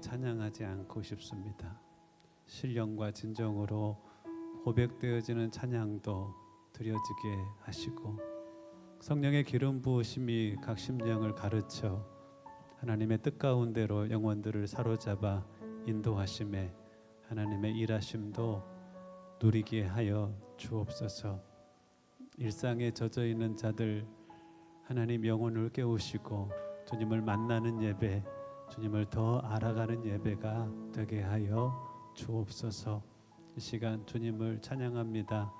찬양하지 않고 싶습니다. 신령과 진정으로 고백되어지는 찬양도 드려지게 하시고, 성령의 기름 부으심이 각 심령을 가르쳐 하나님의 뜻 가운데로 영혼들을 사로잡아 인도하심에 하나님의 일하심도 누리게 하여 주옵소서. 일상에 젖어 있는 자들, 하나님 영혼을 깨우시고 주님을 만나는 예배, 주님을 더 알아가는 예배가 되게 하여 주옵소서. 이 시간 주님을 찬양합니다.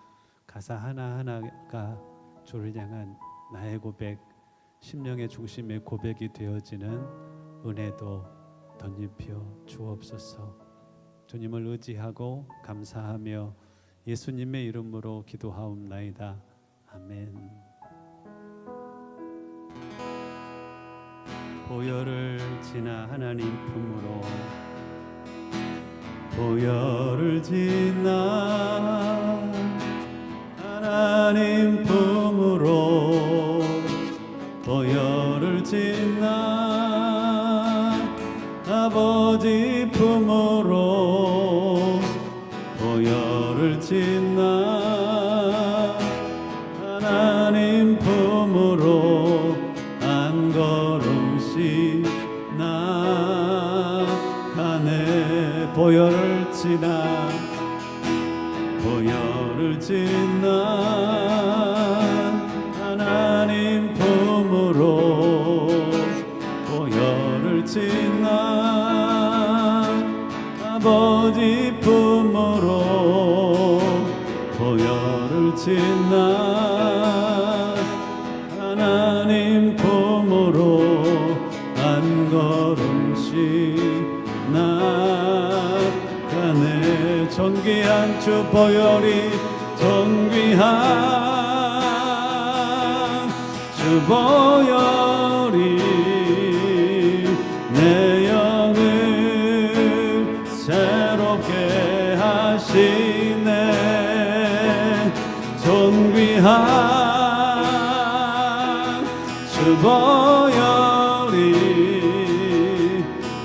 가사 하나하나가 주를 향한 나의 고백, 심령의 중심의 고백이 되어지는 은혜도 덧입혀 주옵소서. 주님을 의지하고 감사하며 예수님의 이름으로 기도하옵나이다. 아멘. 보혈을 지나 하나님 품으로, 보혈을 지나 하나님 품으로, 보혈을 지나 아버지 품으로, 보혈을 지나 하나님 품으로 한 걸음씩 나가네. 보혈을 지나, 보혈을 지나 하나님 품으로, 보혈을 지나 아버지 품으로, 보혈을 지나 하나님 품으로 한 걸음씩 나가네. 존귀한 주 보혈이, 존귀한 주 보혈이 내 영을 새롭게 하시네. 존귀한 주 보혈이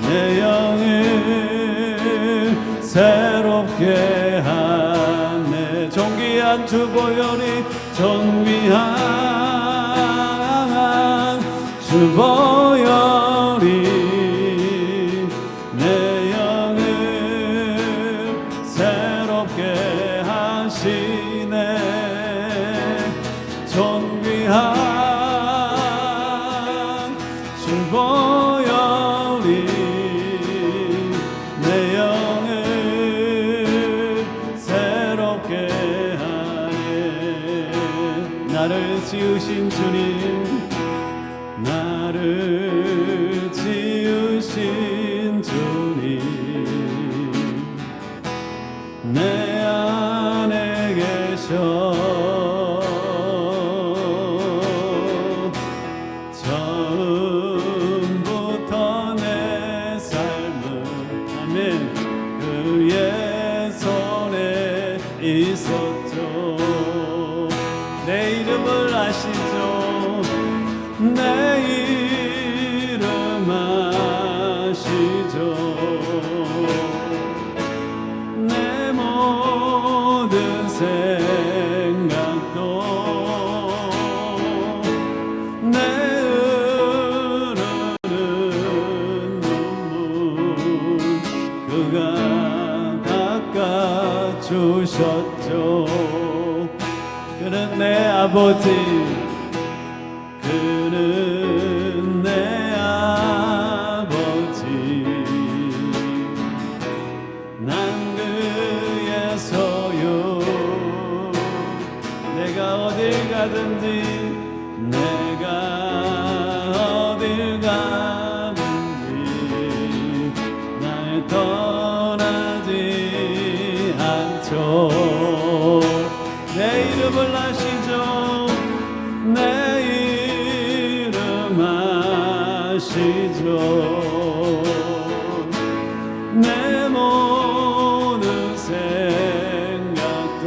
내 영을 새롭게 하네. 존귀한 주 보혈이, 존귀한 주 보혈이 내 영을 새롭게 하시네. 존귀한 주 보혈이 내 영을 새롭게 하네. 나를 지으신 주님, 나를 지으신 주님, 내 안에 계셔. 처음부터 내 삶은, 아멘, 그의 손에 있었죠. 내 이름을 아시죠. 내 이름 아시죠. 내 모든 생각도, 내 흐르는 눈물 그가 닦아주셨죠. 그는 내 아버지, 그는 내 아버지, 난 그의 소유. 내가 어딜 가든지, 내가 어딜 가든지 날 떠나지 않죠. 내 이름을 아시죠. 내 이름 아시죠. 내 모든 생각도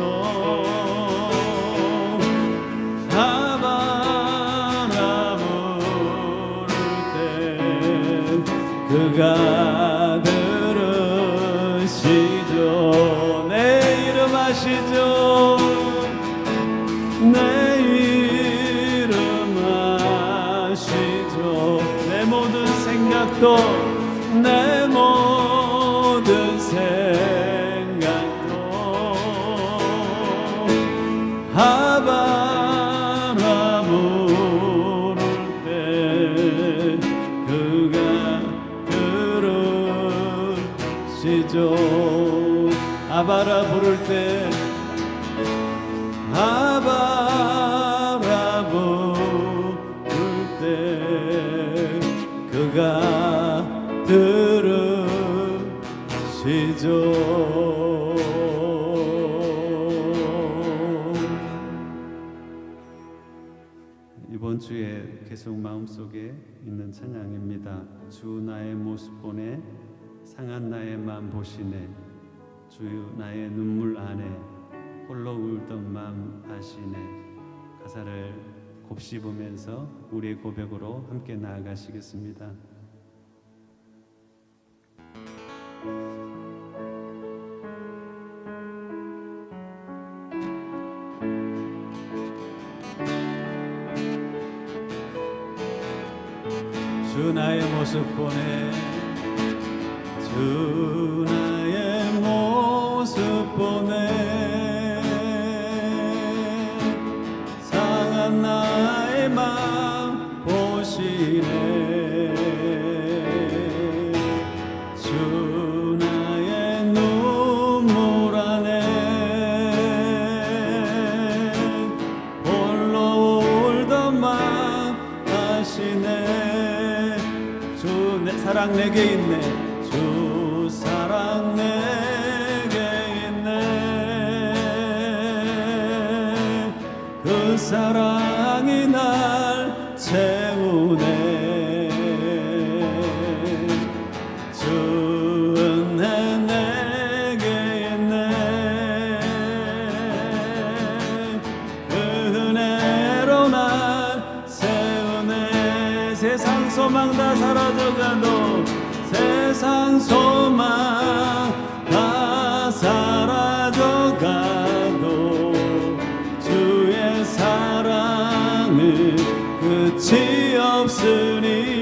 하바라 부를 때 그가 아시죠. 내 이름 아시죠. 내 모든 생각도 내 모든 생각도 아바라 부를 때 그가 들으시죠. 아바라 부를 때 아바라 부를 때 그가 들으시죠. 이번 주에 계속 마음속에 있는 찬양입니다. 주 나의 모습 보네 상한 나의 맘 보시네 주 나의 눈물 안에 홀로 울던 맘 아시네. 가사를 곱씹으면서 우리의 고백으로 함께 나아가시겠습니다. 주 나의 모습 보네 주 나의 모습 보네 상한 나의 맘 보시네 주 나의 눈물 안에 홀로 울던 맘 아시네. 주 내 사랑 내게 있네 주 사랑 내게 있네 그 사랑이 날 채우네 주 은혜 내게 있네 그 은혜로 날 세우네. 세상 소망 다 사라져가도 세상 소망 다 사라져가도 주의 사랑은 끝이 없으니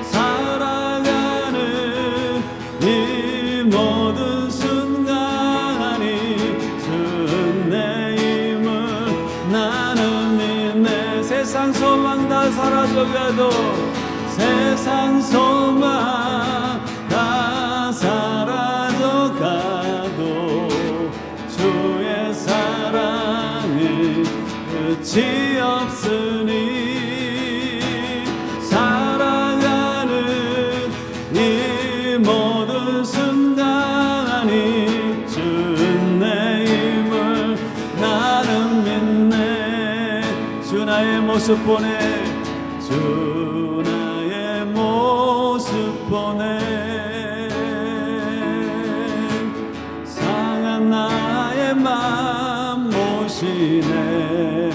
살아가는 이 모든 순간이 주 내 힘을 나는 믿네. 세상 소망 다 사라져가도 세상 소망 다 사라져가도 주의 사랑은 끝이 없으니 살아가는 이 모든 순간이 주 내 힘을 나는 믿네. 주 나의 모습 보내 주 나의 모습 보내 상한 나의 맘 보시네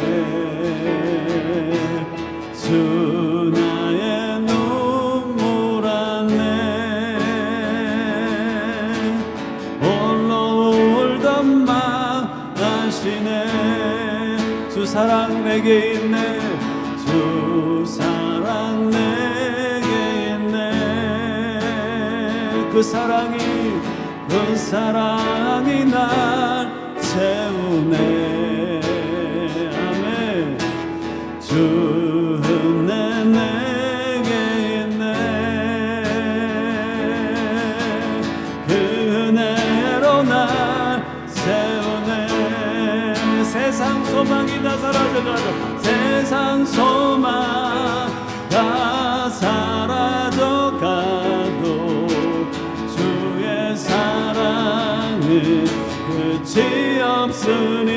주 나의 눈물 안에 홀로 울던 맘 아시네. 주 사랑 내게 있네 주 사랑 내게 있네 그 사랑이 날 채우네. 아멘. 주 은혜 내게 있네 그 은혜로 날 세우네. 세상 소망이 다 사라져가도 세상 소망 다 사라져가도 주의 사랑은 끝이 없으니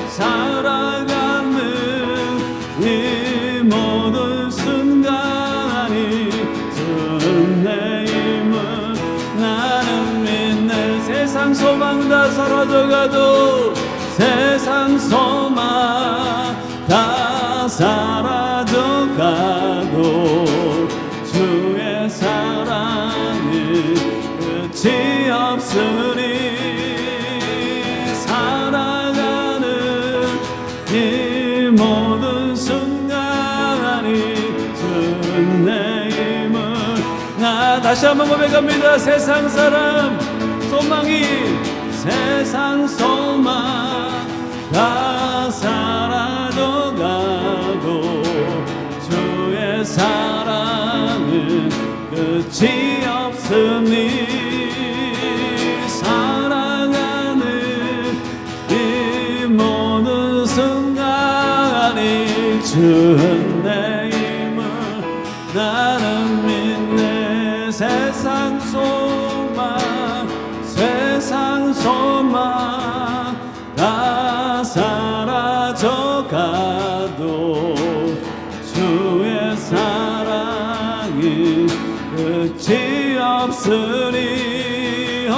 살아가는 이 모든 순간이 주 내 힘을 나는 믿네. 세상 소망 다 사라져가도 세상 소망 다 사라져가도 주의 사랑은 끝이 없으니 다시 한번 고백합니다. 세상 사람 소망이 세상 소망 다 사라져가도 주의 사랑은 끝이 없으니 살아가는 이 모든 순간이 주 내 힘을 나는 믿네. 세상 소망 다 사라져가도 주의 사랑이 끝이 없으니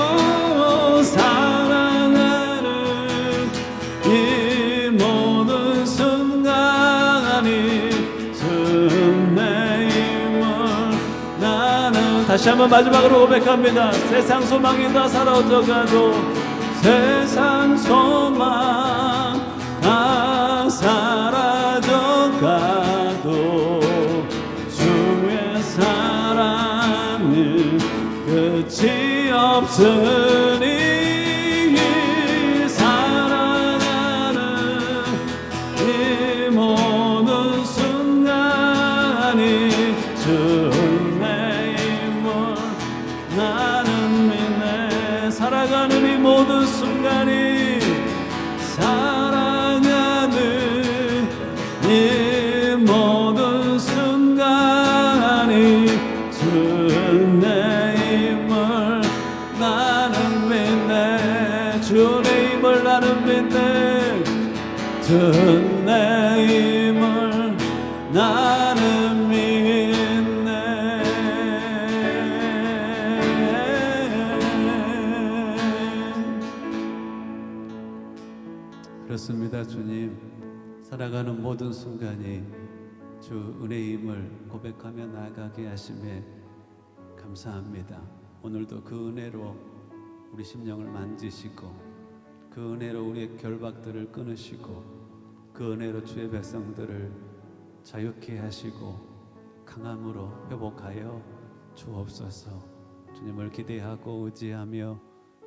사랑하는 이 모든 순간이 주 내 힘을 나는 다시 한번 마지막으로 고백합니다. 세상 소망이 다 사라져가도 세상 소망 다 사라져가도 주의 사랑은 끝이 없으니 사랑하는 이 모든 순간이 주 내 힘을 나는 믿네. 살아가는 이 모든 순간이 살아가는 이 모든 순간이 주 내 힘을 나는 믿네. 주 내 힘을 나는 믿네. 주 내 힘을 나는 믿네. 그렇습니다. 주님, 살아가는 모든 순간이 주 은혜의 힘을 고백하며 나아가게 하심에 감사합니다. 오늘도 그 은혜로 우리 심령을 만지시고 그 은혜로 우리의 결박들을 끊으시고 그 은혜로 주의 백성들을 자유케 하시고 강함으로 회복하여 주옵소서. 주님을 기대하고 의지하며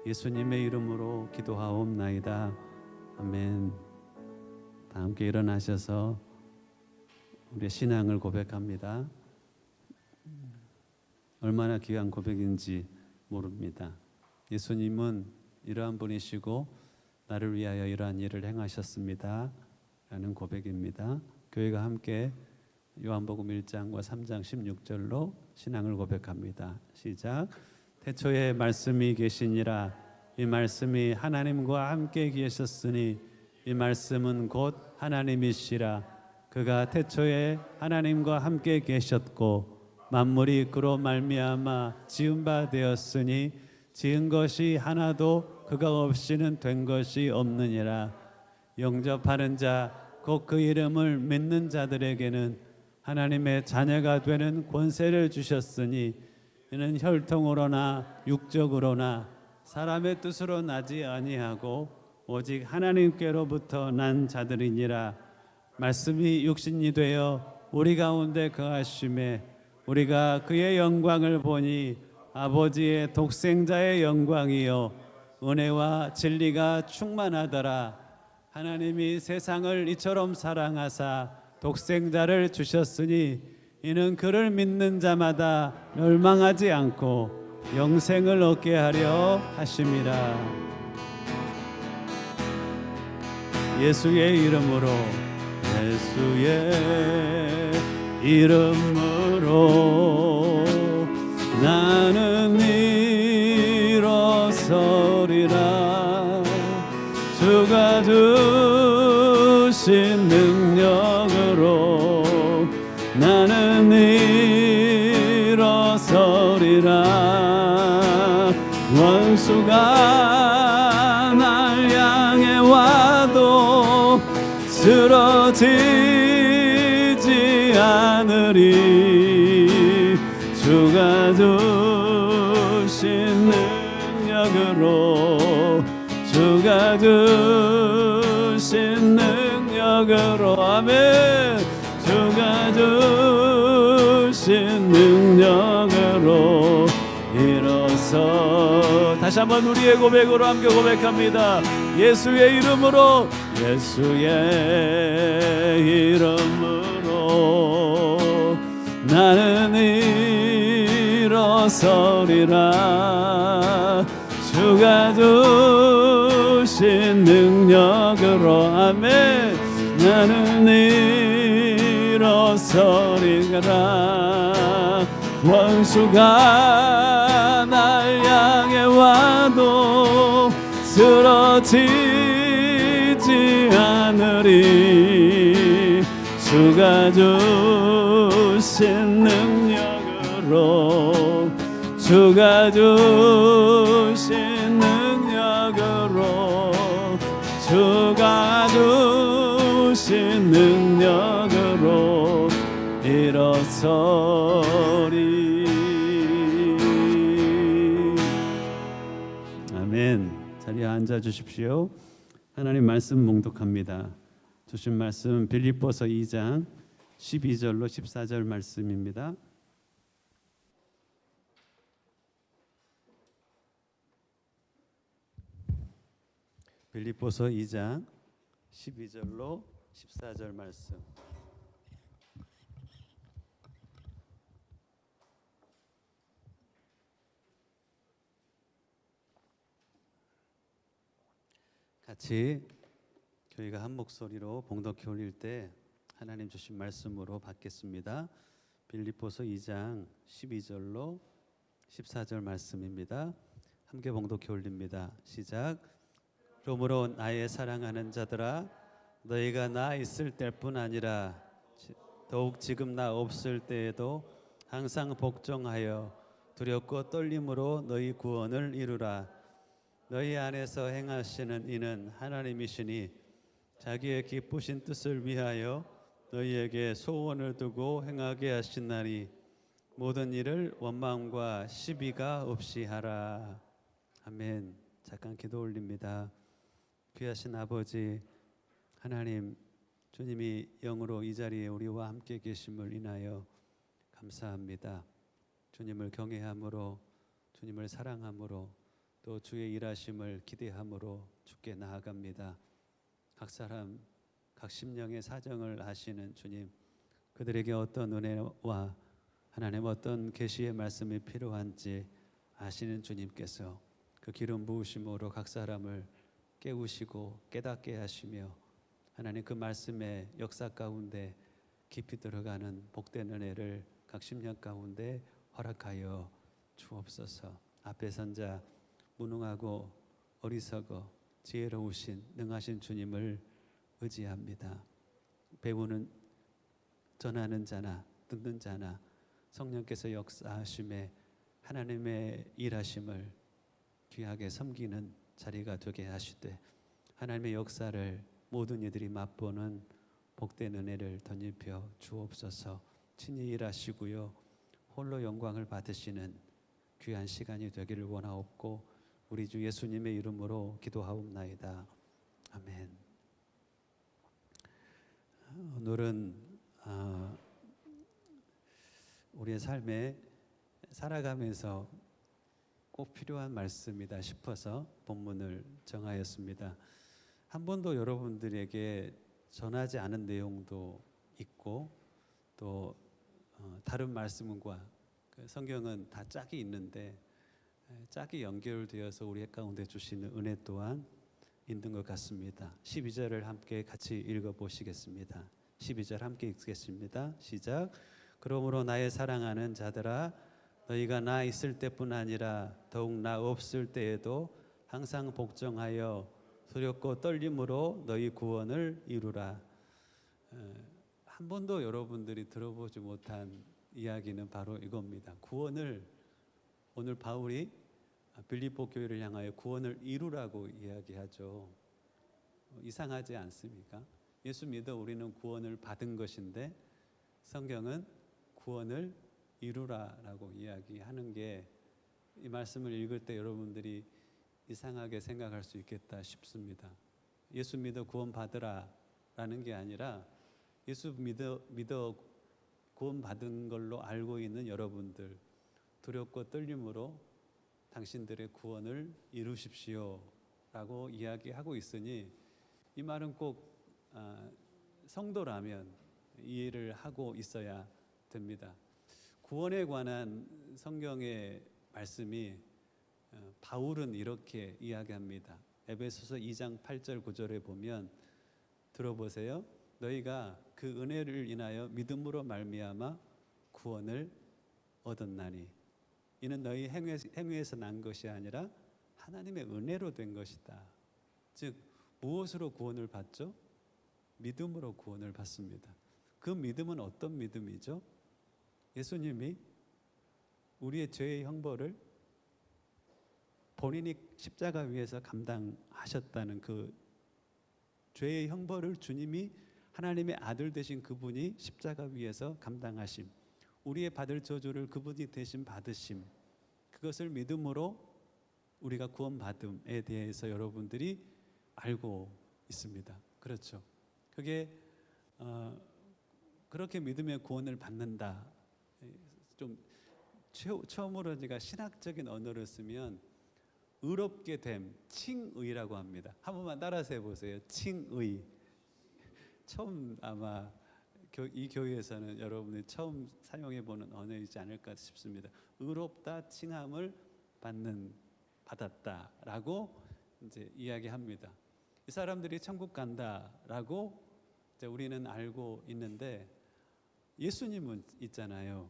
예수님의 이름으로 기도하옵나이다. 아멘. 다 함께 일어나셔서 우리의 신앙을 고백합니다. 얼마나 귀한 고백인지 모릅니다. 예수님은 이러한 분이시고 나를 위하여 이러한 일을 행하셨습니다 라는 고백입니다. 교회가 함께 요한복음 1장과 3장 16절로 신앙을 고백합니다. 시작. 태초에 말씀이 계시니라. 이 말씀이 하나님과 함께 계셨으니 이 말씀은 곧 하나님이시라. 그가 태초에 하나님과 함께 계셨고 만물이 그로 말미암아 지은 바 되었으니 지은 것이 하나도 그가 없이는 된 것이 없느니라. 영접하는 자 곧 그 이름을 믿는 자들에게는 하나님의 자녀가 되는 권세를 주셨으니 이는 혈통으로나 육적으로나 사람의 뜻으로 나지 아니하고 오직 하나님께로부터 난 자들이니라. 말씀이 육신이 되어 우리 가운데 거하심에 우리가 그의 영광을 보니 아버지의 독생자의 영광이요 은혜와 진리가 충만하더라. 하나님이 세상을 이처럼 사랑하사 독생자를 주셨으니 이는 그를 믿는 자마다 멸망하지 않고 영생을 얻게 하려 하심이라. 예수의 이름으로 나는 일어서리라. 주가 주신 능력으로 나는 일어서리라. 원수가 날 향해 와도 쓰러지지 않으리. 주가 주신 능력으로 주가 주신 능력으로 아멘. 주가 주신 능력으로 일어서. 다시 한번 우리의 고백으로 함께 고백합니다. 예수의 이름으로, 예수의 이름으로 나는 일어서리라. 주가 주신 능력으로, 아멘. 나는 일어서리라. 원수가 날 향해 와도 쓰러지지 않으리. 주가 주신 능력으로, 주가 주신 능력으로, 주가 주신 능력으로 일어서리. 아멘. 자리에 앉아 주십시오. 하나님 말씀 몽독합니다. 주신 말씀 빌립보서 2장 12절로 14절 말씀입니다. 빌립보서 2장 12절로 14절 말씀. 같이 교회가 한 목소리로 봉독해 올릴 때 하나님 주신 말씀으로 받겠습니다. 빌립보서 2장 12절로 14절 말씀입니다. 함께 봉독해 올립니다. 시작. 그러므로 나의 사랑하는 자들아, 너희가 나 있을 때뿐 아니라 더욱 지금 나 없을 때에도 항상 복종하여 두렵고 떨림으로 너희 구원을 이루라. 너희 안에서 행하시는 이는 하나님이시니 자기의 기쁘신 뜻을 위하여 너희에게 소원을 두고 행하게 하시나니 모든 일을 원망과 시비가 없이 하라. 아멘. 잠깐 기도 올립니다. 귀하신 아버지 하나님, 주님이 영으로 이 자리에 우리와 함께 계심을 인하여 감사합니다. 주님을 경외함으로, 주님을 사랑함으로, 또 주의 일하심을 기대함으로 주께 나아갑니다. 각 사람, 각 심령의 사정을 아시는 주님, 그들에게 어떤 은혜와 하나님 어떤 계시의 말씀이 필요한지 아시는 주님께서 그 기름 부으심으로 각 사람을 깨우시고 깨닫게 하시며 하나님 그 말씀의 역사 가운데 깊이 들어가는 복된 은혜를 각 심령 가운데 허락하여 주옵소서. 앞에 선 자 무능하고 어리석어 지혜로우신 능하신 주님을 의지합니다. 배우는 전하는 자나 듣는 자나 성령께서 역사하심에 하나님의 일하심을 귀하게 섬기는 자리가 되게 하시되 하나님의 역사를 모든 이들이 맛보는 복된 은혜를 덧입혀 주옵소서. 친히 일하시고요 홀로 영광을 받으시는 귀한 시간이 되기를 원하옵고 우리 주 예수님의 이름으로 기도하옵나이다. 아멘. 오늘은 우리의 삶에 살아가면서 꼭 필요한 말씀이다 싶어서 본문을 정하였습니다. 한 번도 여러분들에게 전하지 않은 내용도 있고 또 다른 말씀과 성경은 다 짝이 있는데 짝이 연결되어서 우리 가운데 주시는 은혜 또한 있는 것 같습니다. 12절을 함께 같이 읽어보시겠습니다. 12절 함께 읽겠습니다. 시작. 그러므로 나의 사랑하는 자들아, 너희가 나 있을 때뿐 아니라 더욱 나 없을 때에도 항상 복종하여 두렵고 떨림으로 너희 구원을 이루라. 한 번도 여러분들이 들어보지 못한 이야기는 바로 이겁니다. 구원을, 오늘 바울이 빌립보 교회를 향하여 구원을 이루라고 이야기하죠. 이상하지 않습니까? 예수 믿어 우리는 구원을 받은 것인데 성경은 구원을 이루라라고 이야기하는 게 이 말씀을 읽을 때 여러분들이 이상하게 생각할 수 있겠다 싶습니다. 예수 믿어 구원 받으라라는 게 아니라 예수 믿어 구원 받은 걸로 알고 있는 여러분들, 두렵고 떨림으로 당신들의 구원을 이루십시오라고 이야기하고 있으니 이 말은 꼭 성도라면 이해를 하고 있어야 됩니다. 구원에 관한 성경의 말씀이 바울은 이렇게 이야기합니다. 에베소서 2장 8절 9절에 보면 들어보세요. 너희가 그 은혜를 인하여 믿음으로 말미암아 구원을 얻었나니 이는 너희 행위에서 난 것이 아니라 하나님의 은혜로 된 것이다. 즉 무엇으로 구원을 받죠? 믿음으로 구원을 받습니다. 그 믿음은 어떤 믿음이죠? 예수님이 우리의 죄의 형벌을 본인이 십자가 위에서 감당하셨다는 그 죄의 형벌을 주님이 하나님의 아들 되신 그분이 십자가 위에서 감당하심, 우리의 받을 저주를 그분이 대신 받으심, 그것을 믿음으로 우리가 구원받음에 대해서 여러분들이 알고 있습니다. 그렇죠? 그게 그렇게 믿음의 구원을 받는다. 좀 처음으로 제가 신학적인 언어를 쓰면 의롭게 됨, 칭의라고 합니다. 한 번만 따라서 해보세요. 칭의. 처음 아마 이 교회에서는 여러분이 처음 사용해보는 언어이지 않을까 싶습니다. 의롭다, 칭함을 받았다라고 이제 이야기합니다. 이 사람들이 천국 간다라고 이제 우리는 알고 있는데 예수님은 있잖아요.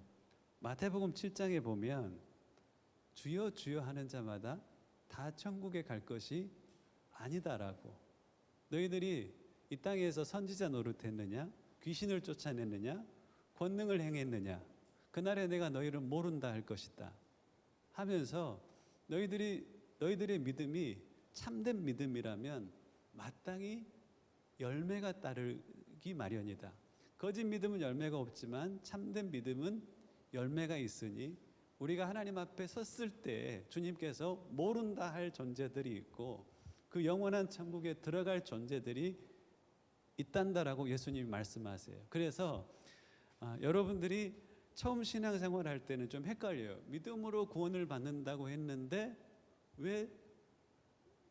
마태복음 7장에 보면 주여 주여 하는 자마다 다 천국에 갈 것이 아니다라고. 너희들이 이 땅에서 선지자 노릇했느냐, 귀신을 쫓아냈느냐, 권능을 행했느냐, 그날에 내가 너희를 모른다 할 것이다 하면서 너희들의 믿음이 참된 믿음이라면 마땅히 열매가 따르기 마련이다. 거짓 믿음은 열매가 없지만 참된 믿음은 열매가 있으니 우리가 하나님 앞에 섰을 때 주님께서 모른다 할 존재들이 있고 그 영원한 천국에 들어갈 존재들이 있단다라고 예수님이 말씀하세요. 그래서 여러분들이 처음 신앙생활 할 때는 좀 헷갈려요. 믿음으로 구원을 받는다고 했는데 왜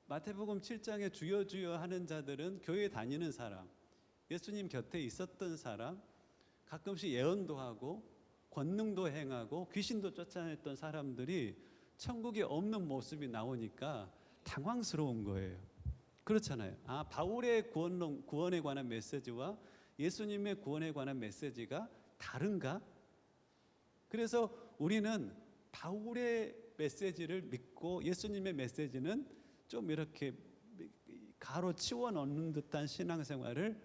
마태복음 7장에 주여 주여 하는 자들은 교회 다니는 사람, 예수님 곁에 있었던 사람, 가끔씩 예언도 하고 권능도 행하고 귀신도 쫓아냈던 사람들이 천국에 없는 모습이 나오니까 당황스러운 거예요. 그렇잖아요. 바울의 구원에 관한 메시지와 예수님의 구원에 관한 메시지가 다른가? 그래서 우리는 바울의 메시지를 믿고 예수님의 메시지는 좀 이렇게 가로 치워 넣는 듯한 신앙생활을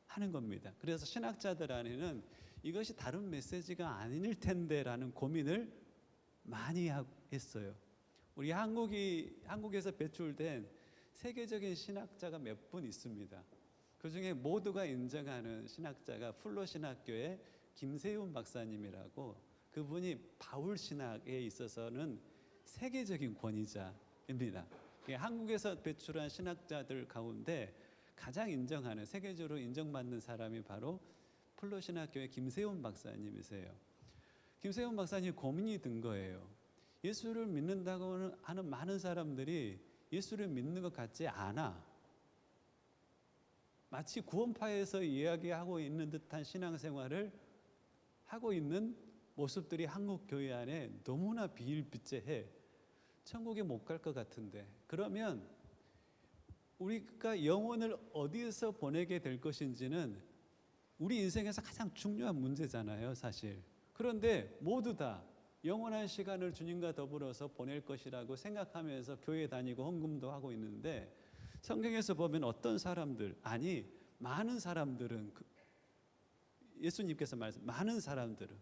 하는 겁니다. 그래서 신학자들 안에는 이것이 다른 메시지가 아닐 텐데라는 고민을 많이 했어요. 우리 한국에서 배출된 세계적인 신학자가 몇 분 있습니다. 그 중에 모두가 인정하는 신학자가 풀로 신학교의 김세훈 박사님이라고, 그분이 바울 신학에 있어서는 세계적인 권위자입니다. 한국에서 배출한 신학자들 가운데 가장 인정하는, 세계적으로 인정받는 사람이 바로 풀로 신학교의 김세훈 박사님이세요. 김세훈 박사님이 고민이 든 거예요. 예수를 믿는다고 하는 많은 사람들이 예수를 믿는 것 같지 않아. 마치 구원파에서 이야기하고 있는 듯한 신앙생활을 하고 있는 모습들이 한국 교회 안에 너무나 비일비재해. 천국에 못 갈 것 같은데, 그러면 우리가 영혼을 어디에서 보내게 될 것인지는 우리 인생에서 가장 중요한 문제잖아요, 사실. 그런데 모두 다 영원한 시간을 주님과 더불어서 보낼 것이라고 생각하면서 교회 다니고 헌금도 하고 있는데, 성경에서 보면 어떤 사람들, 아니 많은 사람들은, 예수님께서 많은 사람들은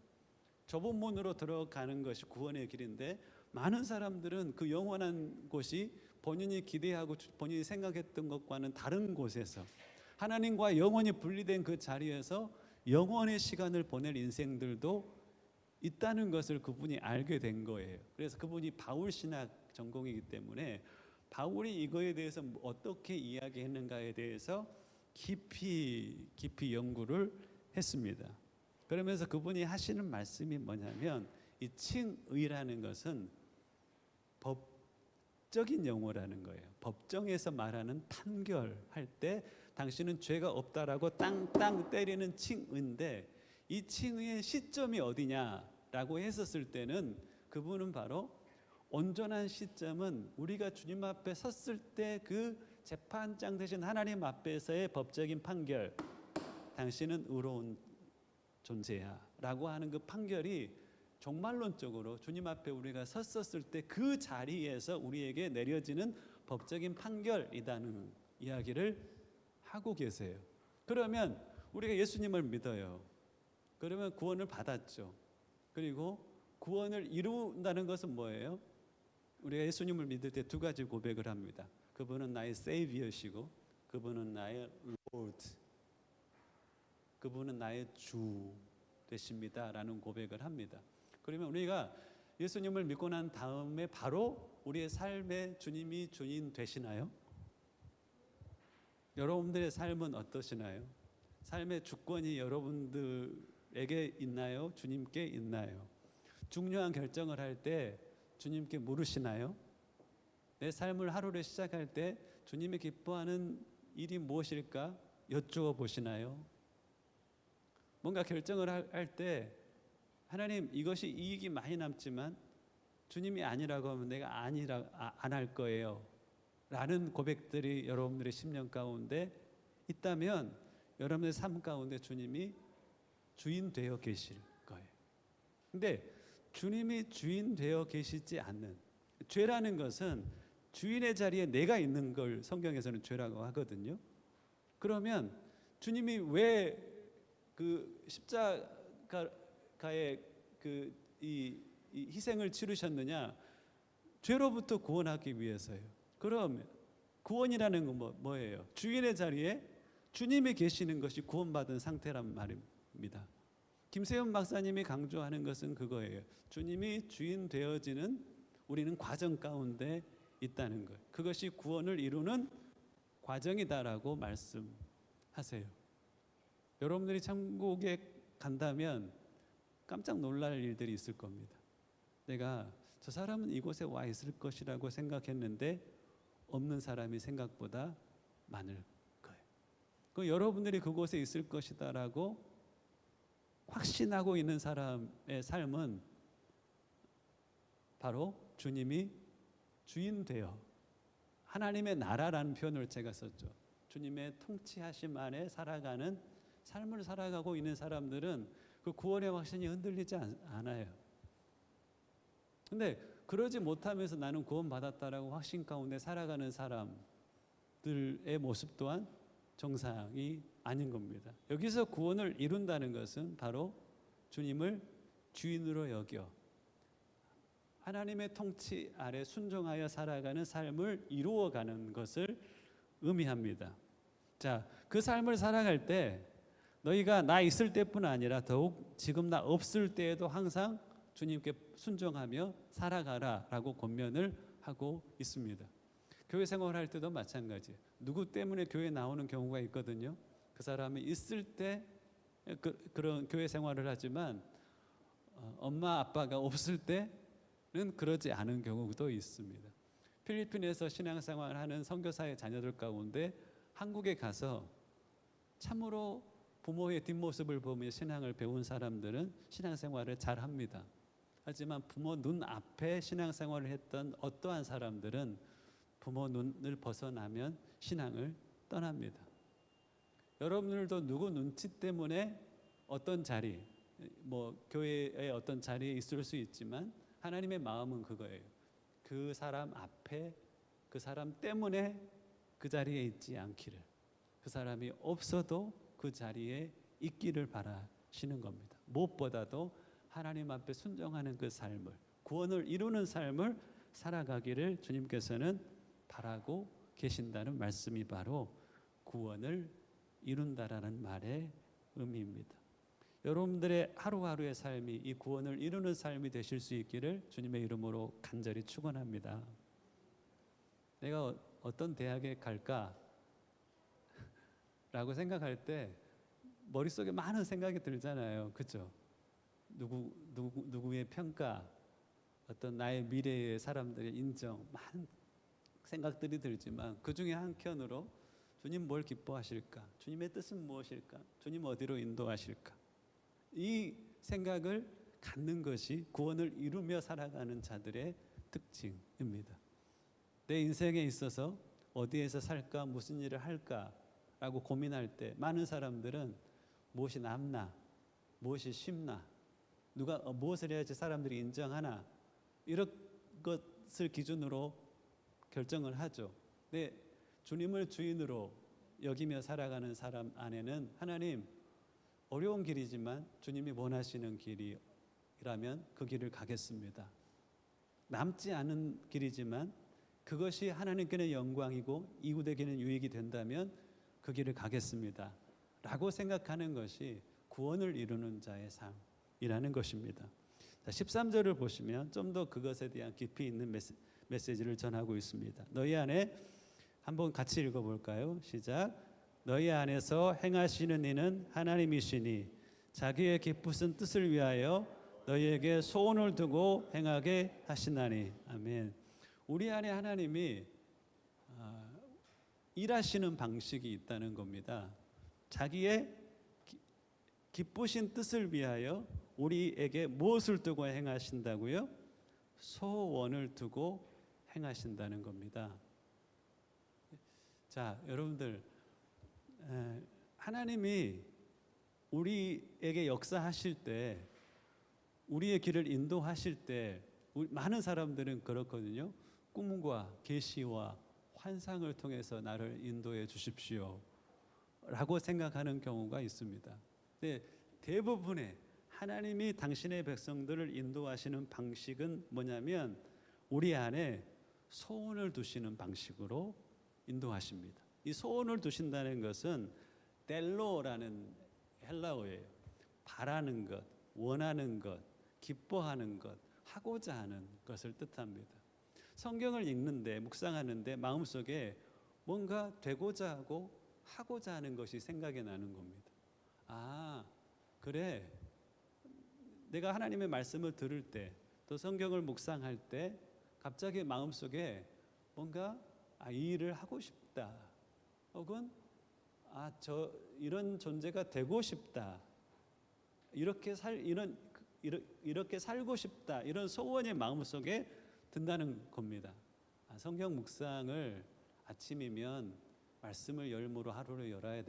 좁은 문으로 들어가는 것이 구원의 길인데, 많은 사람들은 그 영원한 곳이 본인이 기대하고 본인이 생각했던 것과는 다른 곳에서, 하나님과 영원히 분리된 그 자리에서 영원의 시간을 보낼 인생들도 있다는 것을 그분이 알게 된 거예요. 그래서 그분이 바울 신학 전공이기 때문에 바울이 이거에 대해서 어떻게 이야기했는가에 대해서 깊이 연구를 했습니다. 그러면서 그분이 하시는 말씀이 뭐냐면, 이 칭의라는 것은 법적인 용어라는 거예요. 법정에서 말하는 판결할 때 당신은 죄가 없다라고 땅땅 때리는 칭의인데, 이 칭의의 시점이 어디냐라고 했었을 때는 그분은 바로 온전한 시점은 우리가 주님 앞에 섰을 때 그 재판장 되신 하나님 앞에서의 법적인 판결, 당신은 의로운 존재야 라고 하는 그 판결이 종말론적으로 주님 앞에 우리가 섰었을 때 그 자리에서 우리에게 내려지는 법적인 판결이라는 이야기를 하고 계세요. 그러면 우리가 예수님을 믿어요. 그러면 구원을 받았죠. 그리고 구원을 이룬다는 것은 뭐예요? 우리가 예수님을 믿을 때 두 가지 고백을 합니다. 그분은 나의 세이비어시고, 그분은 나의 로드, 그분은 나의 주 되십니다라는 고백을 합니다. 그러면 우리가 예수님을 믿고 난 다음에 바로 우리의 삶에 주님이 주인 되시나요? 여러분들의 삶은 어떠시나요? 삶의 주권이 여러분들에게 있나요? 주님께 있나요? 중요한 결정을 할 때 주님께 물으시나요? 내 삶을 하루를 시작할 때 주님이 기뻐하는 일이 무엇일까 여쭈어 보시나요? 뭔가 결정을 할 때 하나님, 이것이 이익이 많이 남지만 주님이 아니라고 하면 내가 안 할 거예요 라는 고백들이 여러분들의 심령 가운데 있다면 여러분의 삶 가운데 주님이 주인 되어 계실 거예요. 근데 주님이 주인 되어 계시지 않는, 죄라는 것은 주인의 자리에 내가 있는 걸 성경에서는 죄라고 하거든요. 그러면 주님이 왜 그 십자가의 이 희생을 치르셨느냐? 죄로부터 구원하기 위해서요. 그럼 구원이라는 건 뭐예요? 주인의 자리에 주님이 계시는 것이 구원받은 상태란 말입니다. 김세현 박사님이 강조하는 것은 그거예요. 주님이 주인 되어지는 우리는 과정 가운데 있다는 것. 그것이 구원을 이루는 과정이다라고 말씀하세요. 여러분들이 천국에 간다면 깜짝 놀랄 일들이 있을 겁니다. 내가 저 사람은 이곳에 와 있을 것이라고 생각했는데 없는 사람이 생각보다 많을 거예요. 그 여러분들이 그곳에 있을 것이다라고 확신하고 있는 사람의 삶은 바로 주님이 주인 되어, 하나님의 나라라는 표현을 제가 썼죠. 주님의 통치하심 안에 살아가는 삶을 살아가고 있는 사람들은 그 구원의 확신이 흔들리지 않아요. 근데 그러지 못하면서 나는 구원받았다라고 확신 가운데 살아가는 사람들의 모습 또한 정상이 아닌 겁니다. 여기서 구원을 이룬다는 것은 바로 주님을 주인으로 여겨 하나님의 통치 아래 순종하여 살아가는 삶을 이루어가는 것을 의미합니다. 자, 그 삶을 살아갈 때 너희가 나 있을 때뿐 아니라 더욱 지금 나 없을 때에도 항상 주님께 순종하며 살아가라라고 권면을 하고 있습니다. 교회 생활할 때도 마찬가지예요. 누구 때문에 교회 나오는 경우가 있거든요. 그 사람이 있을 때 그런 교회 생활을 하지만 엄마 아빠가 없을 때는 그러지 않은 경우도 있습니다. 필리핀에서 신앙생활하는 선교사의 자녀들 가운데 한국에 가서 참으로 부모의 뒷모습을 보며 신앙을 배운 사람들은 신앙생활을 잘합니다. 하지만 부모 눈 앞에 신앙생활을 했던 어떠한 사람들은 부모 눈을 벗어나면 신앙을 떠납니다. 여러분들도 누구 눈치 때문에 어떤 자리, 교회의 어떤 자리에 있을 수 있지만 하나님의 마음은 그거예요. 그 사람 앞에, 그 사람 때문에 그 자리에 있지 않기를, 그 사람이 없어도 그 자리에 있기를 바라시는 겁니다. 무엇보다도 하나님 앞에 순종하는 그 삶을, 구원을 이루는 삶을 살아가기를 주님께서는 바라고 계신다는 말씀이 바로 구원을 이룬다라는 말의 의미입니다. 여러분들의 하루하루의 삶이 이 구원을 이루는 삶이 되실 수 있기를 주님의 이름으로 간절히 축원합니다. 내가 어떤 대학에 갈까? 라고 생각할 때 머릿속에 많은 생각이 들잖아요. 그렇죠? 누구의 평가, 어떤 나의 미래의 사람들의 인정, 생각들이 들지만 그 중에 한켠으로 주님 뭘 기뻐하실까? 주님의 뜻은 무엇일까? 주님 어디로 인도하실까? 이 생각을 갖는 것이 구원을 이루며 살아가는 자들의 특징입니다. 내 인생에 있어서 어디에서 살까, 무슨 일을 할까라고 고민할 때 많은 사람들은 무엇이 남나, 무엇이 쉽나, 누가 무엇을 해야지 사람들이 인정하나 이런 것을 기준으로 결정을 하죠. 근데 주님을 주인으로 여기며 살아가는 사람 안에는 하나님, 어려운 길이지만 주님이 원하시는 길이라면 그 길을 가겠습니다. 남지 않은 길이지만 그것이 하나님께는 영광이고 이웃에게는 유익이 된다면 그 길을 가겠습니다 라고 생각하는 것이 구원을 이루는 자의 삶이라는 것입니다. 13절을 보시면 좀 더 그것에 대한 깊이 있는 메시지를 전하고 있습니다. 너희 안에 한번 같이 읽어볼까요? 시작. 너희 안에서 행하시는 이는 하나님이시니 자기의 기쁘신 뜻을 위하여 너희에게 소원을 두고 행하게 하시나니. 아멘. 우리 안에 하나님이 일하시는 방식이 있다는 겁니다. 자기의 기쁘신 뜻을 위하여 우리에게 무엇을 두고 행하신다고요? 소원을 두고 행하신다는 겁니다. 자, 여러분들, 하나님이 우리에게 역사하실 때, 우리의 길을 인도하실 때 많은 사람들은 그렇거든요. 꿈과 계시와 환상을 통해서 나를 인도해 주십시오 라고 생각하는 경우가 있습니다. 근데 대부분의 하나님이 당신의 백성들을 인도하시는 방식은 뭐냐면 우리 안에 소원을 두시는 방식으로 인도하십니다. 이 소원을 두신다는 것은 델로라는 헬라어예요. 바라는 것, 원하는 것, 기뻐하는 것, 하고자 하는 것을 뜻합니다. 성경을 읽는데, 묵상하는데 마음속에 뭔가 되고자 하고 하고자 하는 것이 생각이 나는 겁니다. 아, 그래. 내가 하나님의 말씀을 들을 때, 또 성경을 묵상할 때 갑자기 마음속에 뭔가 이 일을 하고 싶다. 혹은 이런 존재가 되고 싶다. 이렇게 살고 싶다. 이런 소원이 마음속에 든다는 겁니다. 성경 묵상을 아침이면 말씀을 열무로 하루를 열어야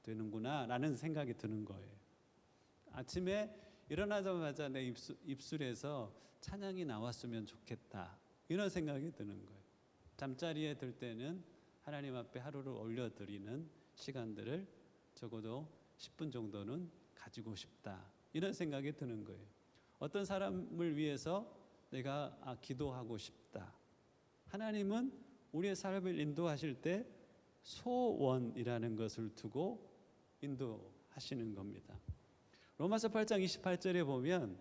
되는구나 라는 생각이 드는 거예요. 아침에 일어나자마자 내 입술에서 찬양이 나왔으면 좋겠다 이런 생각이 드는 거예요. 잠자리에 들 때는 하나님 앞에 하루를 올려드리는 시간들을 적어도 10분 정도는 가지고 싶다 이런 생각이 드는 거예요. 어떤 사람을 위해서 내가 기도하고 싶다. 하나님은 우리의 삶을 인도하실 때 소원이라는 것을 두고 인도하시는 겁니다. 로마서 8장 28절에 보면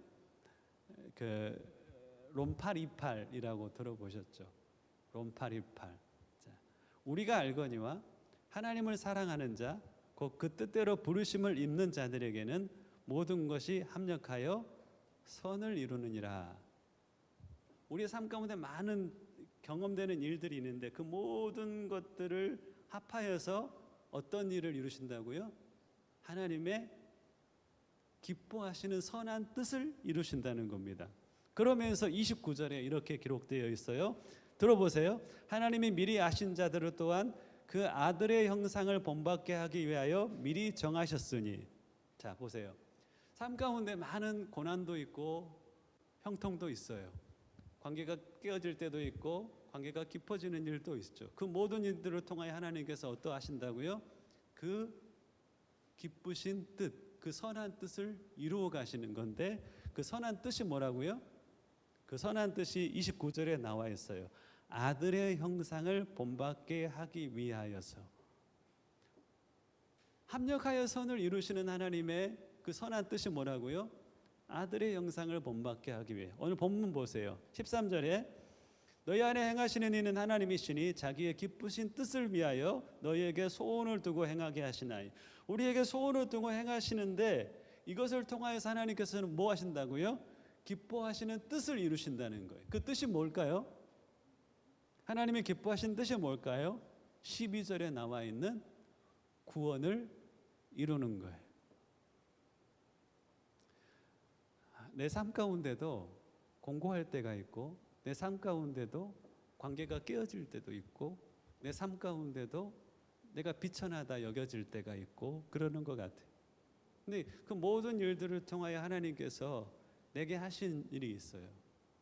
롬 828이라고 들어보셨죠? 롬 828. 우리가 알거니와 하나님을 사랑하는 자, 곧 그 뜻대로 부르심을 입는 자들에게는 모든 것이 합력하여 선을 이루느니라. 우리의 삶 가운데 많은 경험되는 일들이 있는데 그 모든 것들을 합하여서 어떤 일을 이루신다고요? 하나님의 기뻐하시는 선한 뜻을 이루신다는 겁니다. 그러면서 29절에 이렇게 기록되어 있어요. 들어보세요. 하나님이 미리 아신 자들을 또한 그 아들의 형상을 본받게 하기 위하여 미리 정하셨으니. 자, 보세요. 삶 가운데 많은 고난도 있고 형통도 있어요. 관계가 깨어질 때도 있고 관계가 깊어지는 일도 있죠. 그 모든 일들을 통하여 하나님께서 어떠하신다고요? 그 기쁘신 뜻, 그 선한 뜻을 이루어 가시는 건데 그 선한 뜻이 뭐라고요? 그 선한 뜻이 29절에 나와 있어요. 아들의 형상을 본받게 하기 위하여서. 합력하여 선을 이루시는 하나님의 그 선한 뜻이 뭐라고요? 아들의 형상을 본받게 하기 위해. 오늘 본문 보세요. 13절에 너희 안에 행하시는 이는 하나님이시니 자기의 기쁘신 뜻을 위하여 너희에게 소원을 두고 행하게 하시나이. 우리에게 소원을 두고 행하시는데 이것을 통하여서 하나님께서는 뭐 하신다고요? 기뻐하시는 뜻을 이루신다는 거예요. 그 뜻이 뭘까요? 하나님이 기뻐하신 뜻이 뭘까요? 12절에 나와 있는 구원을 이루는 거예요. 내 삶 가운데도 공고할 때가 있고, 내 삶 가운데도 관계가 깨어질 때도 있고, 내 삶 가운데도 내가 비천하다 여겨질 때가 있고 그러는 것 같아요. 근데 그 모든 일들을 통하여 하나님께서 내게 하신 일이 있어요.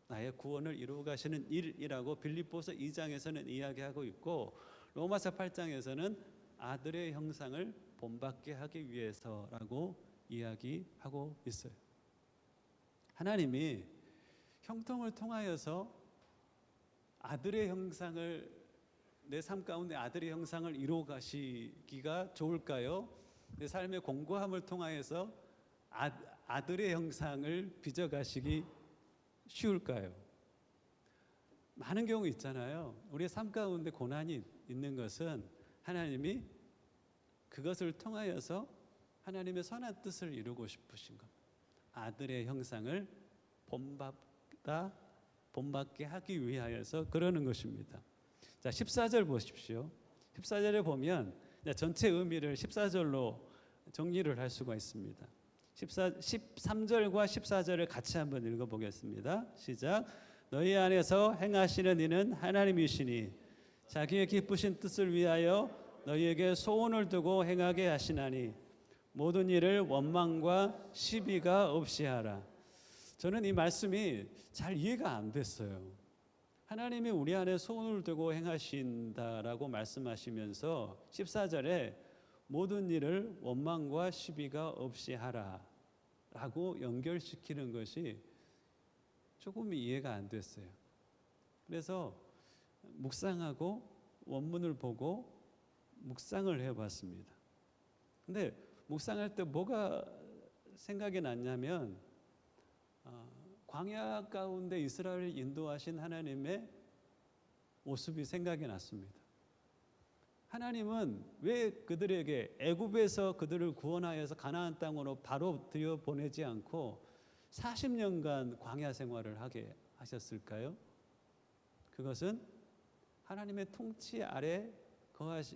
나의 구원을 이루어 가시는 일이라고 빌립보서 2장에서는 이야기하고 있고, 로마서 8장에서는 아들의 형상을 본받게 하기 위해서라고 이야기하고 있어요. 하나님이 형통을 통하여서 아들의 형상을, 내 삶 가운데 아들의 형상을 이루어 가시기가 좋을까요? 내 삶의 공고함을 통하여서 아들의 형상을 빚어 가시기 쉬울까요? 많은 경우 있잖아요. 우리의 삶 가운데 고난이 있는 것은 하나님이 그것을 통하여서 하나님의 선한 뜻을 이루고 싶으신 겁니다. 아들의 형상을 본받게 하기 위하여서 그러는 것입니다. 자, 14절 보십시오. 14절에 보면 전체 의미를 14절로 정리를 할 수가 있습니다. 13절과 14절을 같이 한번 읽어보겠습니다. 시작. 너희 안에서 행하시는 이는 하나님이시니 자기의 기쁘신 뜻을 위하여 너희에게 소원을 두고 행하게 하시나니 모든 일을 원망과 시비가 없이 하라. 저는 이 말씀이 잘 이해가 안 됐어요. 하나님이 우리 안에 소원을 두고 행하신다라고 말씀하시면서 14절에 모든 일을 원망과 시비가 없이 하라라고 연결시키는 것이 조금 이해가 안 됐어요. 그래서 묵상하고 원문을 보고 묵상을 해봤습니다. 근데 묵상할 때 뭐가 생각이 났냐면 광야 가운데 이스라엘을 인도하신 하나님의 모습이 생각이 났습니다. 하나님은 왜 그들에게 애굽에서 그들을 구원하여서 가나안 땅으로 바로 들여보내지 않고 40년간 광야 생활을 하게 하셨을까요? 그것은 하나님의 통치 아래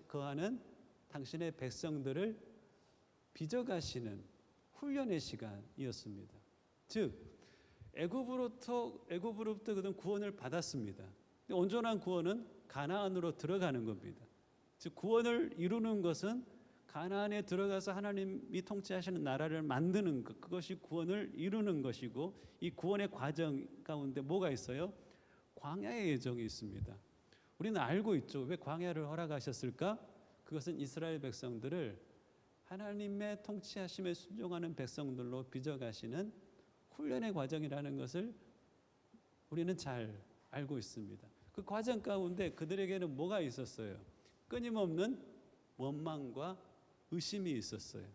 거하는 당신의 백성들을 빚어가시는 훈련의 시간이었습니다. 즉 애굽으로부터 그들은 구원을 받았습니다. 온전한 구원은 가나안으로 들어가는 겁니다. 즉 구원을 이루는 것은 가나안에 들어가서 하나님이 통치하시는 나라를 만드는 것, 그것이 구원을 이루는 것이고, 이 구원의 과정 가운데 뭐가 있어요? 광야의 예정이 있습니다. 우리는 알고 있죠. 왜 광야를 허락하셨을까? 그것은 이스라엘 백성들을 하나님의 통치하심에 순종하는 백성들로 빚어가시는 훈련의 과정이라는 것을 우리는 잘 알고 있습니다. 그 과정 가운데 그들에게는 뭐가 있었어요? 끊임없는 원망과 의심이 있었어요.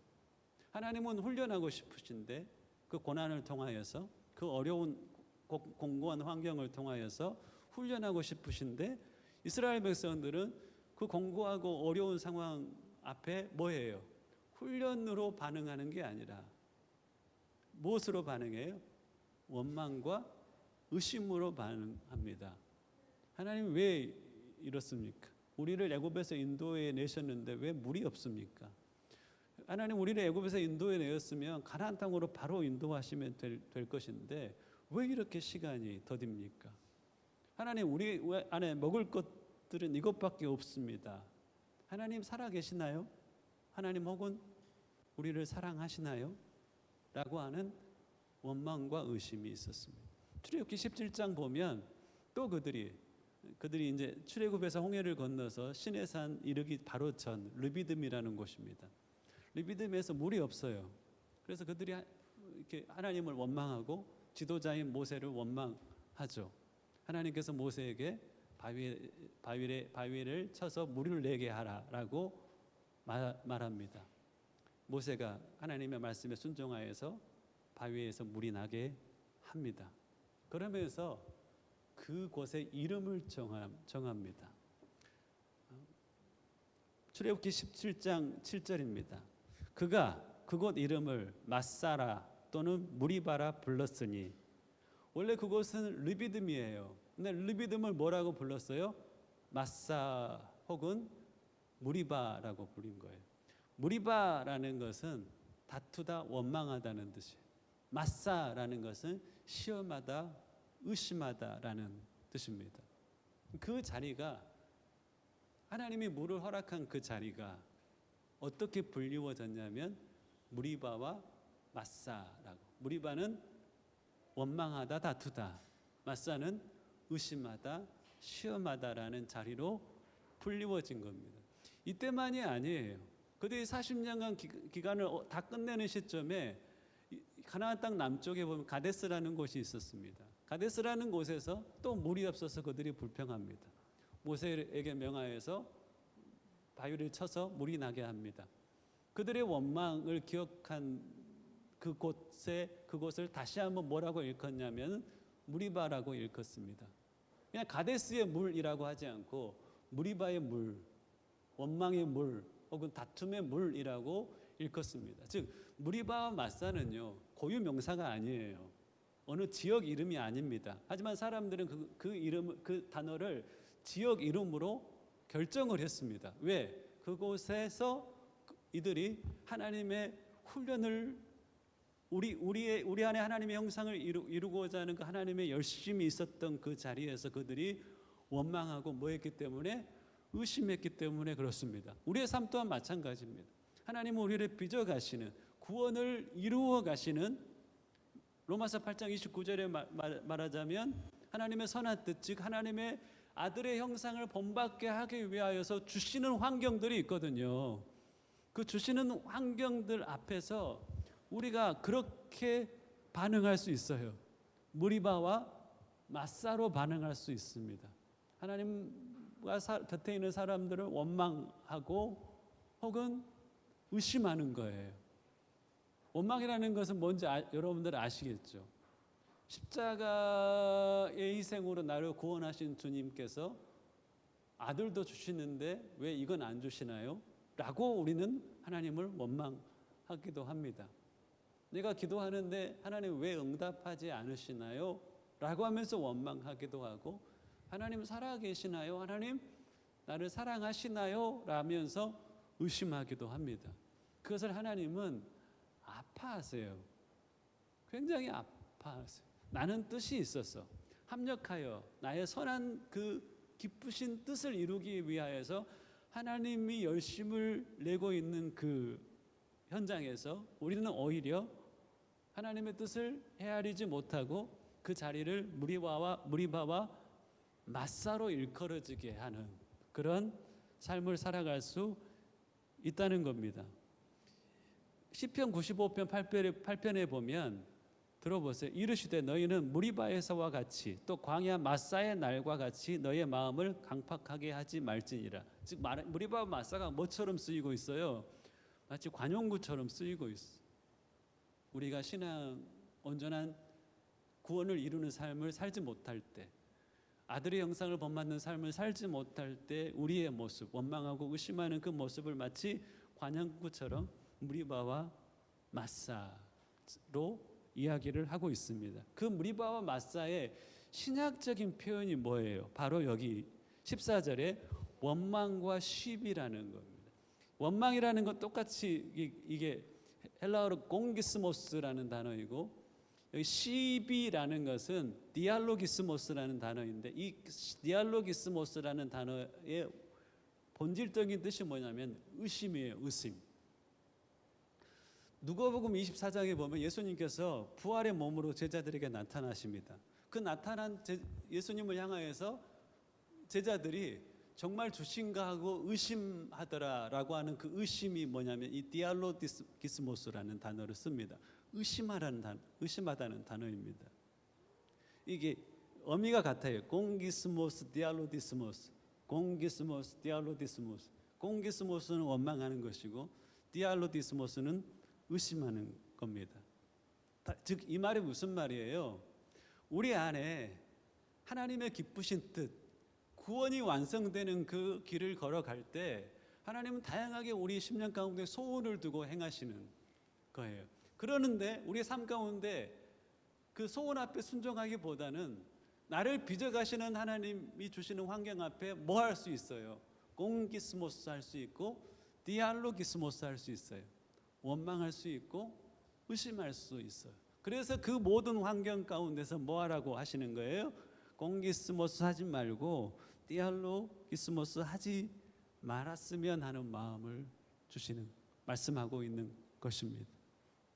하나님은 훈련하고 싶으신데 그 고난을 통하여서, 그 어려운 공고한 환경을 통하여서 훈련하고 싶으신데, 이스라엘 백성들은 그 공고하고 어려운 상황 앞에 뭐예요? 훈련으로 반응하는 게 아니라 무엇으로 반응해요? 원망과 의심으로 반응합니다. 하나님 왜 이렇습니까? 우리를 애굽에서 인도해 내셨는데 왜 물이 없습니까? 하나님 우리를 애굽에서 인도해 내었으면 가나안 땅으로 바로 인도하시면 될 것인데 왜 이렇게 시간이 더딥니까? 하나님 우리 안에 먹을 것들은 이것밖에 없습니다. 하나님 살아계시나요? 하나님 혹은 우리를 사랑하시나요? 라고 하는 원망과 의심이 있었습니다. 출애굽기 17장 보면 또 그들이 이제 출애굽에서 홍해를 건너서 시내산 이르기 바로 전 르비딤이라는 곳입니다. 르비딤에서 물이 없어요. 그래서 그들이 이렇게 하나님을 원망하고 지도자인 모세를 원망하죠. 하나님께서 모세에게 바위를 쳐서 물을 내게 하라라고 말합니다. 모세가 하나님의 말씀에 순종하여서 바위에서 물이 나게 합니다. 그러면서 그곳의 이름을 정합니다. 출애굽기 17장 7절입니다. 그가 그곳 이름을 마사라 또는 무리바라 불렀으니, 원래 그곳은 르비딤이에요. 근데 르비딤을 뭐라고 불렀어요? 마사 혹은 무리바라고 부린 거예요. 무리바라는 것은 다투다, 원망하다는 뜻이에요. 마사라는 것은 시험하다, 의심하다라는 뜻입니다. 그 자리가, 하나님이 물을 허락한 그 자리가 어떻게 불리워졌냐면 무리바와 마사라고. 무리바는 원망하다, 다투다. 마사는 의심하다, 시험하다라는 자리로 불리워진 겁니다. 이때만이 아니에요. 그들이 40년간 기간을 다 끝내는 시점에 가나안 땅 남쪽에 보면 가데스라는 곳이 있었습니다. 가데스라는 곳에서 또 물이 없어서 그들이 불평합니다. 모세에게 명하여서 바위를 쳐서 물이 나게 합니다. 그들의 원망을 기억한 그곳을 다시 한번 뭐라고 일컫냐면 무리바라고 일컫습니다. 그냥 가데스의 물이라고 하지 않고 무리바의 물, 원망의 물 혹은 다툼의 물이라고 일컫습니다. 즉 무리바와 마사는요 고유 명사가 아니에요. 어느 지역 이름이 아닙니다. 하지만 사람들은 그 단어를 지역 이름으로 결정을 했습니다. 왜? 그곳에서 이들이 하나님의 훈련을 우리 안에 하나님의 형상을 이루고자 하는 그 하나님의 열심이 있었던 그 자리에서 그들이 원망하고 뭐했기 때문에, 의심했기 때문에 그렇습니다. 우리의 삶 또한 마찬가지입니다. 하나님은 우리를 빚어 가시는, 구원을 이루어 가시는, 로마서 8장 29절에 말하자면 하나님의 선한 뜻, 즉 하나님의 아들의 형상을 본받게 하기 위하여서 주시는 환경들이 있거든요. 그 주시는 환경들 앞에서 우리가 그렇게 반응할 수 있어요. 무리바와 마사로 반응할 수 있습니다. 하나님과 곁에 있는 사람들을 원망하고 혹은 의심하는 거예요. 원망이라는 것은 뭔지 여러분들 아시겠죠? 십자가의 희생으로 나를 구원하신 주님께서 아들도 주시는데 왜 이건 안 주시나요? 라고 우리는 하나님을 원망하기도 합니다. 내가 기도하는데 하나님 왜 응답하지 않으시나요? 라고 하면서 원망하기도 하고, 하나님 살아계시나요? 하나님 나를 사랑하시나요? 라면서 의심하기도 합니다. 그것을 하나님은 아파하세요. 굉장히 아파하세요. 나는 뜻이 있어서 합력하여 나의 선한 그 기쁘신 뜻을 이루기 위하여서 하나님이 열심을 내고 있는 그 현장에서 우리는 오히려 하나님의 뜻을 헤아리지 못하고 그 자리를 무리바와 마사로 일컬어지게 하는 그런 삶을 살아갈 수 있다는 겁니다. 시편 95편 8편에 보면 들어보세요. 이르시되 너희는 무리바에서와 같이 또 광야 마사의 날과 같이 너희의 마음을 강팍하게 하지 말지니라. 즉 무리바와 마사가 뭐처럼 쓰이고 있어요? 마치 관용구처럼 쓰이고 있어. 우리가 신앙 온전한 구원을 이루는 삶을 살지 못할 때, 아들의 형상을 본받는 삶을 살지 못할 때 우리의 모습, 원망하고 의심하는 그 모습을 마치 관용구처럼 무리바와 마사로 이야기를 하고 있습니다. 그 무리바와 마사의 신약적인 표현이 뭐예요? 바로 여기 14절에 원망과 시비라는 겁니다. 원망이라는 건 똑같이 이게 헬라어로 공기스모스라는 단어이고, 여기 시비라는 것은 디알로기스모스라는 단어인데, 이 디알로기스모스라는 단어의 본질적인 뜻이 뭐냐면 의심이에요. 의심. 누가복음 24장에 보면 예수님께서 부활의 몸으로 제자들에게 나타나십니다. 그 나타난 예수님을 향하여서 제자들이 정말 주신가 하고 의심하더라라고 하는 그 의심이 뭐냐면 이 디알로기스모스라는 단어를 씁니다. 의심하다는 단어입니다. 이게 어미가 같아요. 공기스모스, 디알로디스모스, 공기스모스, 디알로디스모스. 공기스모스는 원망하는 것이고 디알로디스모스는 의심하는 겁니다. 즉 이 말이 무슨 말이에요? 우리 안에 하나님의 기쁘신 뜻, 구원이 완성되는 그 길을 걸어갈 때 하나님은 다양하게 우리 심령 가운데 소원을 두고 행하시는 거예요. 그러는데 우리의 삶 가운데 그 소원 앞에 순종하기보다는 나를 빚어가시는 하나님이 주시는 환경 앞에 뭐 할 수 있어요? 공기스모스 할 수 있고 디알로기스모스 할 수 있어요. 원망할 수 있고 의심할 수 있어요. 그래서 그 모든 환경 가운데서 뭐 하라고 하시는 거예요? 공기스모스 하지 말고 디알로기스모스 하지 말았으면 하는 마음을 주시는, 말씀하고 있는 것입니다.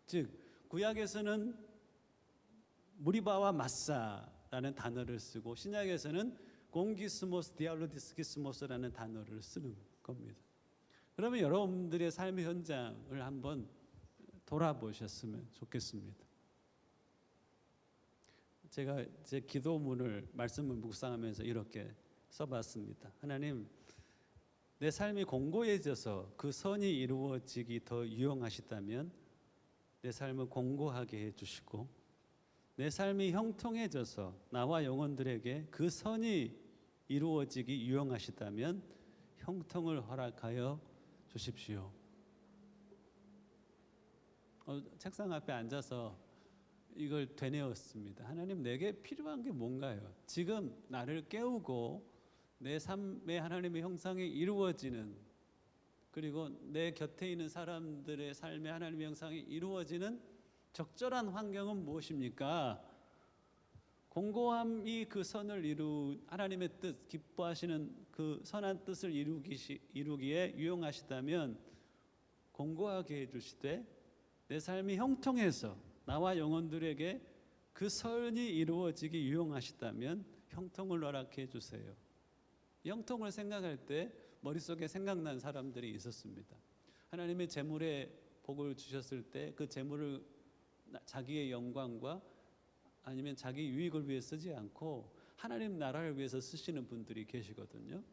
즉 구약에서는 무리바와 마사라는 단어를 쓰고 신약에서는 공기스모스 디알로디스키스모스라는 단어를 쓰는 겁니다. 그러면 여러분들의 삶의 현장을 한번 돌아보셨으면 좋겠습니다. 제가 제 기도문을 말씀을 묵상하면서 이렇게 써봤습니다. 하나님, 내 삶이 공고해져서 그 선이 이루어지기 더 유용하시다면 내 삶을 공고하게 해주시고, 내 삶이 형통해져서 나와 영혼들에게 그 선이 이루어지기 유용하시다면 형통을 허락하여 주십시오. 책상 앞에 앉아서 이걸 되뇌었습니다. 하나님, 내게 필요한 게 뭔가요? 지금 나를 깨우고 내 삶에 하나님의 형상이 이루어지는, 그리고 내 곁에 있는 사람들의 삶에 하나님의 형상이 이루어지는 적절한 환경은 무엇입니까? 공고함이 그 선을 하나님의 뜻, 기뻐하시는 그 선한 뜻을 이루기에 유용하시다면 공고하게 해주시되, 내 삶이 형통해서 나와 영혼들에게 그 선이 이루어지기 유용하시다면 형통을 허락해 주세요. 형통을 생각할 때 머릿속에 생각난 사람들이 있었습니다. 하나님의 재물의 복을 주셨을 때 그 재물을 자기의 영광과 아니면 자기 유익을 위해 쓰지 않고 하나님 나라를 위해서 쓰시는 분들이 계시거든요.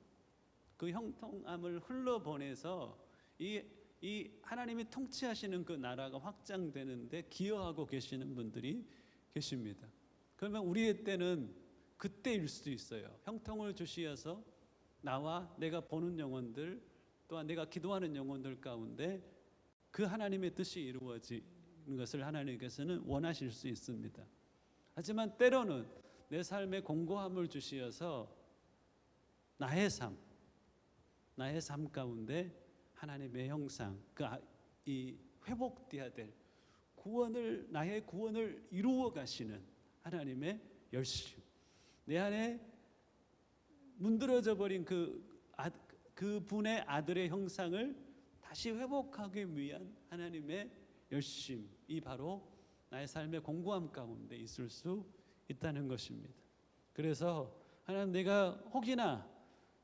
그 형통함을 흘러보내서 이 하나님이 통치하시는 그 나라가 확장되는데 기여하고 계시는 분들이 계십니다. 그러면 우리의 때는 그때일 수도 있어요. 형통을 주시어서 나와 내가 보는 영혼들, 또한 내가 기도하는 영혼들 가운데 그 하나님의 뜻이 이루어지는 것을 하나님께서는 원하실 수 있습니다. 하지만 때로는 내 삶에 공고함을 주시어서 나의 삶 가운데 하나님의 형상, 이 회복되어야 될 나의 구원을 이루어 가시는 하나님의 열심, 내 안에 문드러져 버린 그 분의 아들의 형상을 다시 회복하기 위한 하나님의 열심이 바로 나의 삶의 공고함 가운데 있을 수 있다는 것입니다. 그래서 하나님, 내가 혹이나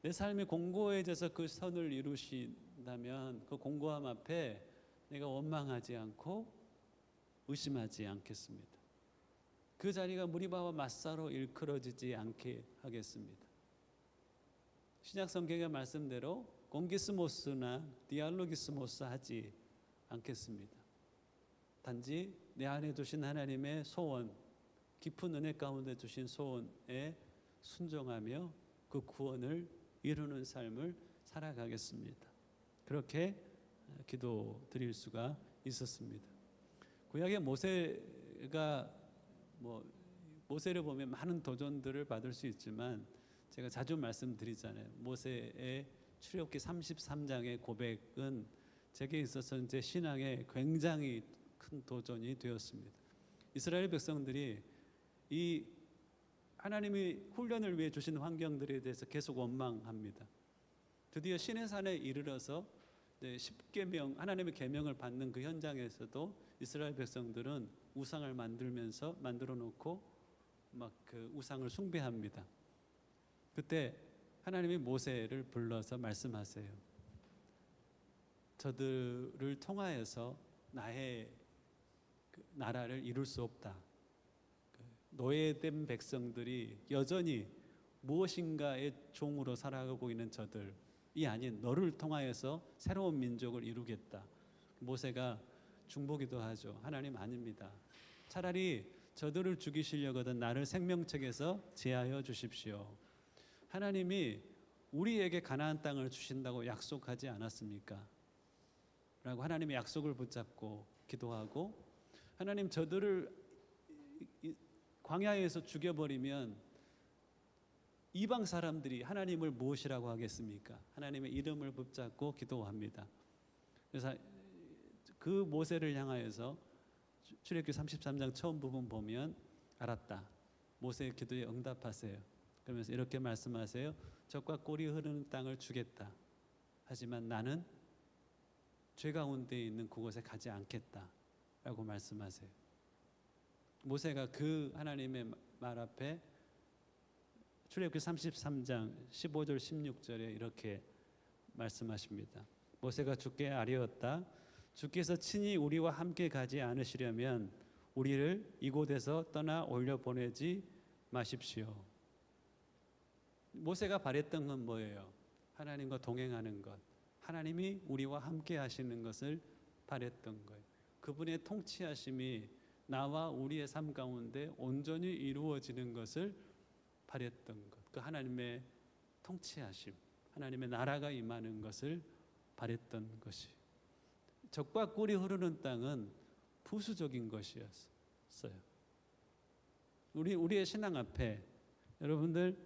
내 삶이 공고해져서 그 선을 이루신다면 그 공고함 앞에 내가 원망하지 않고 의심하지 않겠습니다. 그 자리가 무리바와 마사로 일컬어지지 않게 하겠습니다. 신약 성경의 말씀대로 공기스모스나 디알로기스모스 하지 않겠습니다. 단지 내 안에 두신 하나님의 소원, 깊은 은혜 가운데 주신 소원에 순종하며 그 구원을 이루는 삶을 살아가겠습니다. 그렇게 기도드릴 수가 있었습니다. 구약의 모세를 보면 많은 도전들을 받을 수 있지만 제가 자주 말씀드리잖아요. 모세의 출애굽기 33장의 고백은 제게 있어서 제 신앙에 굉장히 큰 도전이 되었습니다. 이스라엘 백성들이 이 하나님이 훈련을 위해 주신 환경들에 대해서 계속 원망합니다. 드디어 시내산에 이르러서 10계명, 하나님의 계명을 받는 그 현장에서도 이스라엘 백성들은 우상을 만들어 놓고 막 그 우상을 숭배합니다. 그때 하나님이 모세를 불러서 말씀하세요. 저들을 통하여서 나의 나라를 이룰 수 없다. 노예된 백성들이 여전히 무엇인가의 종으로 살아가고 있는 저들이 아닌 너를 통하여서 새로운 민족을 이루겠다. 모세가 중보기도 하죠. 하나님, 아닙니다. 차라리 저들을 죽이시려거든 나를 생명책에서 제하여 주십시오. 하나님이 우리에게 가나안 땅을 주신다고 약속하지 않았습니까? 라고 하나님의 약속을 붙잡고 기도하고, 하나님, 저들을 광야에서 죽여버리면 이방 사람들이 하나님을 무엇이라고 하겠습니까? 하나님의 이름을 붙잡고 기도합니다. 그래서 그 모세를 향하여서 출애굽기 33장 처음 부분 보면 알았다. 모세의 기도에 응답하세요. 그러면서 이렇게 말씀하세요. 젖과 꿀이 흐르는 땅을 주겠다. 하지만 나는 죄 가운데 있는 그곳에 가지 않겠다. 라고 말씀하세요. 모세가 그 하나님의 말 앞에 출애굽기 33장 15절 16절에 이렇게 말씀하십니다. 모세가 주께 아뢰었다. 주께서 친히 우리와 함께 가지 않으시려면 우리를 이곳에서 떠나 올려 보내지 마십시오. 모세가 바랬던 건 뭐예요? 하나님과 동행하는 것, 하나님이 우리와 함께 하시는 것을 바랬던 거예요. 그분의 통치하심이 나와 우리의 삶 가운데 온전히 이루어지는 것을 바랬던 것, 그 하나님의 통치하심, 하나님의 나라가 임하는 것을 바랬던 것이. 젖과 꿀이 흐르는 땅은 부수적인 것이었어요. 우리의 신앙 앞에 여러분들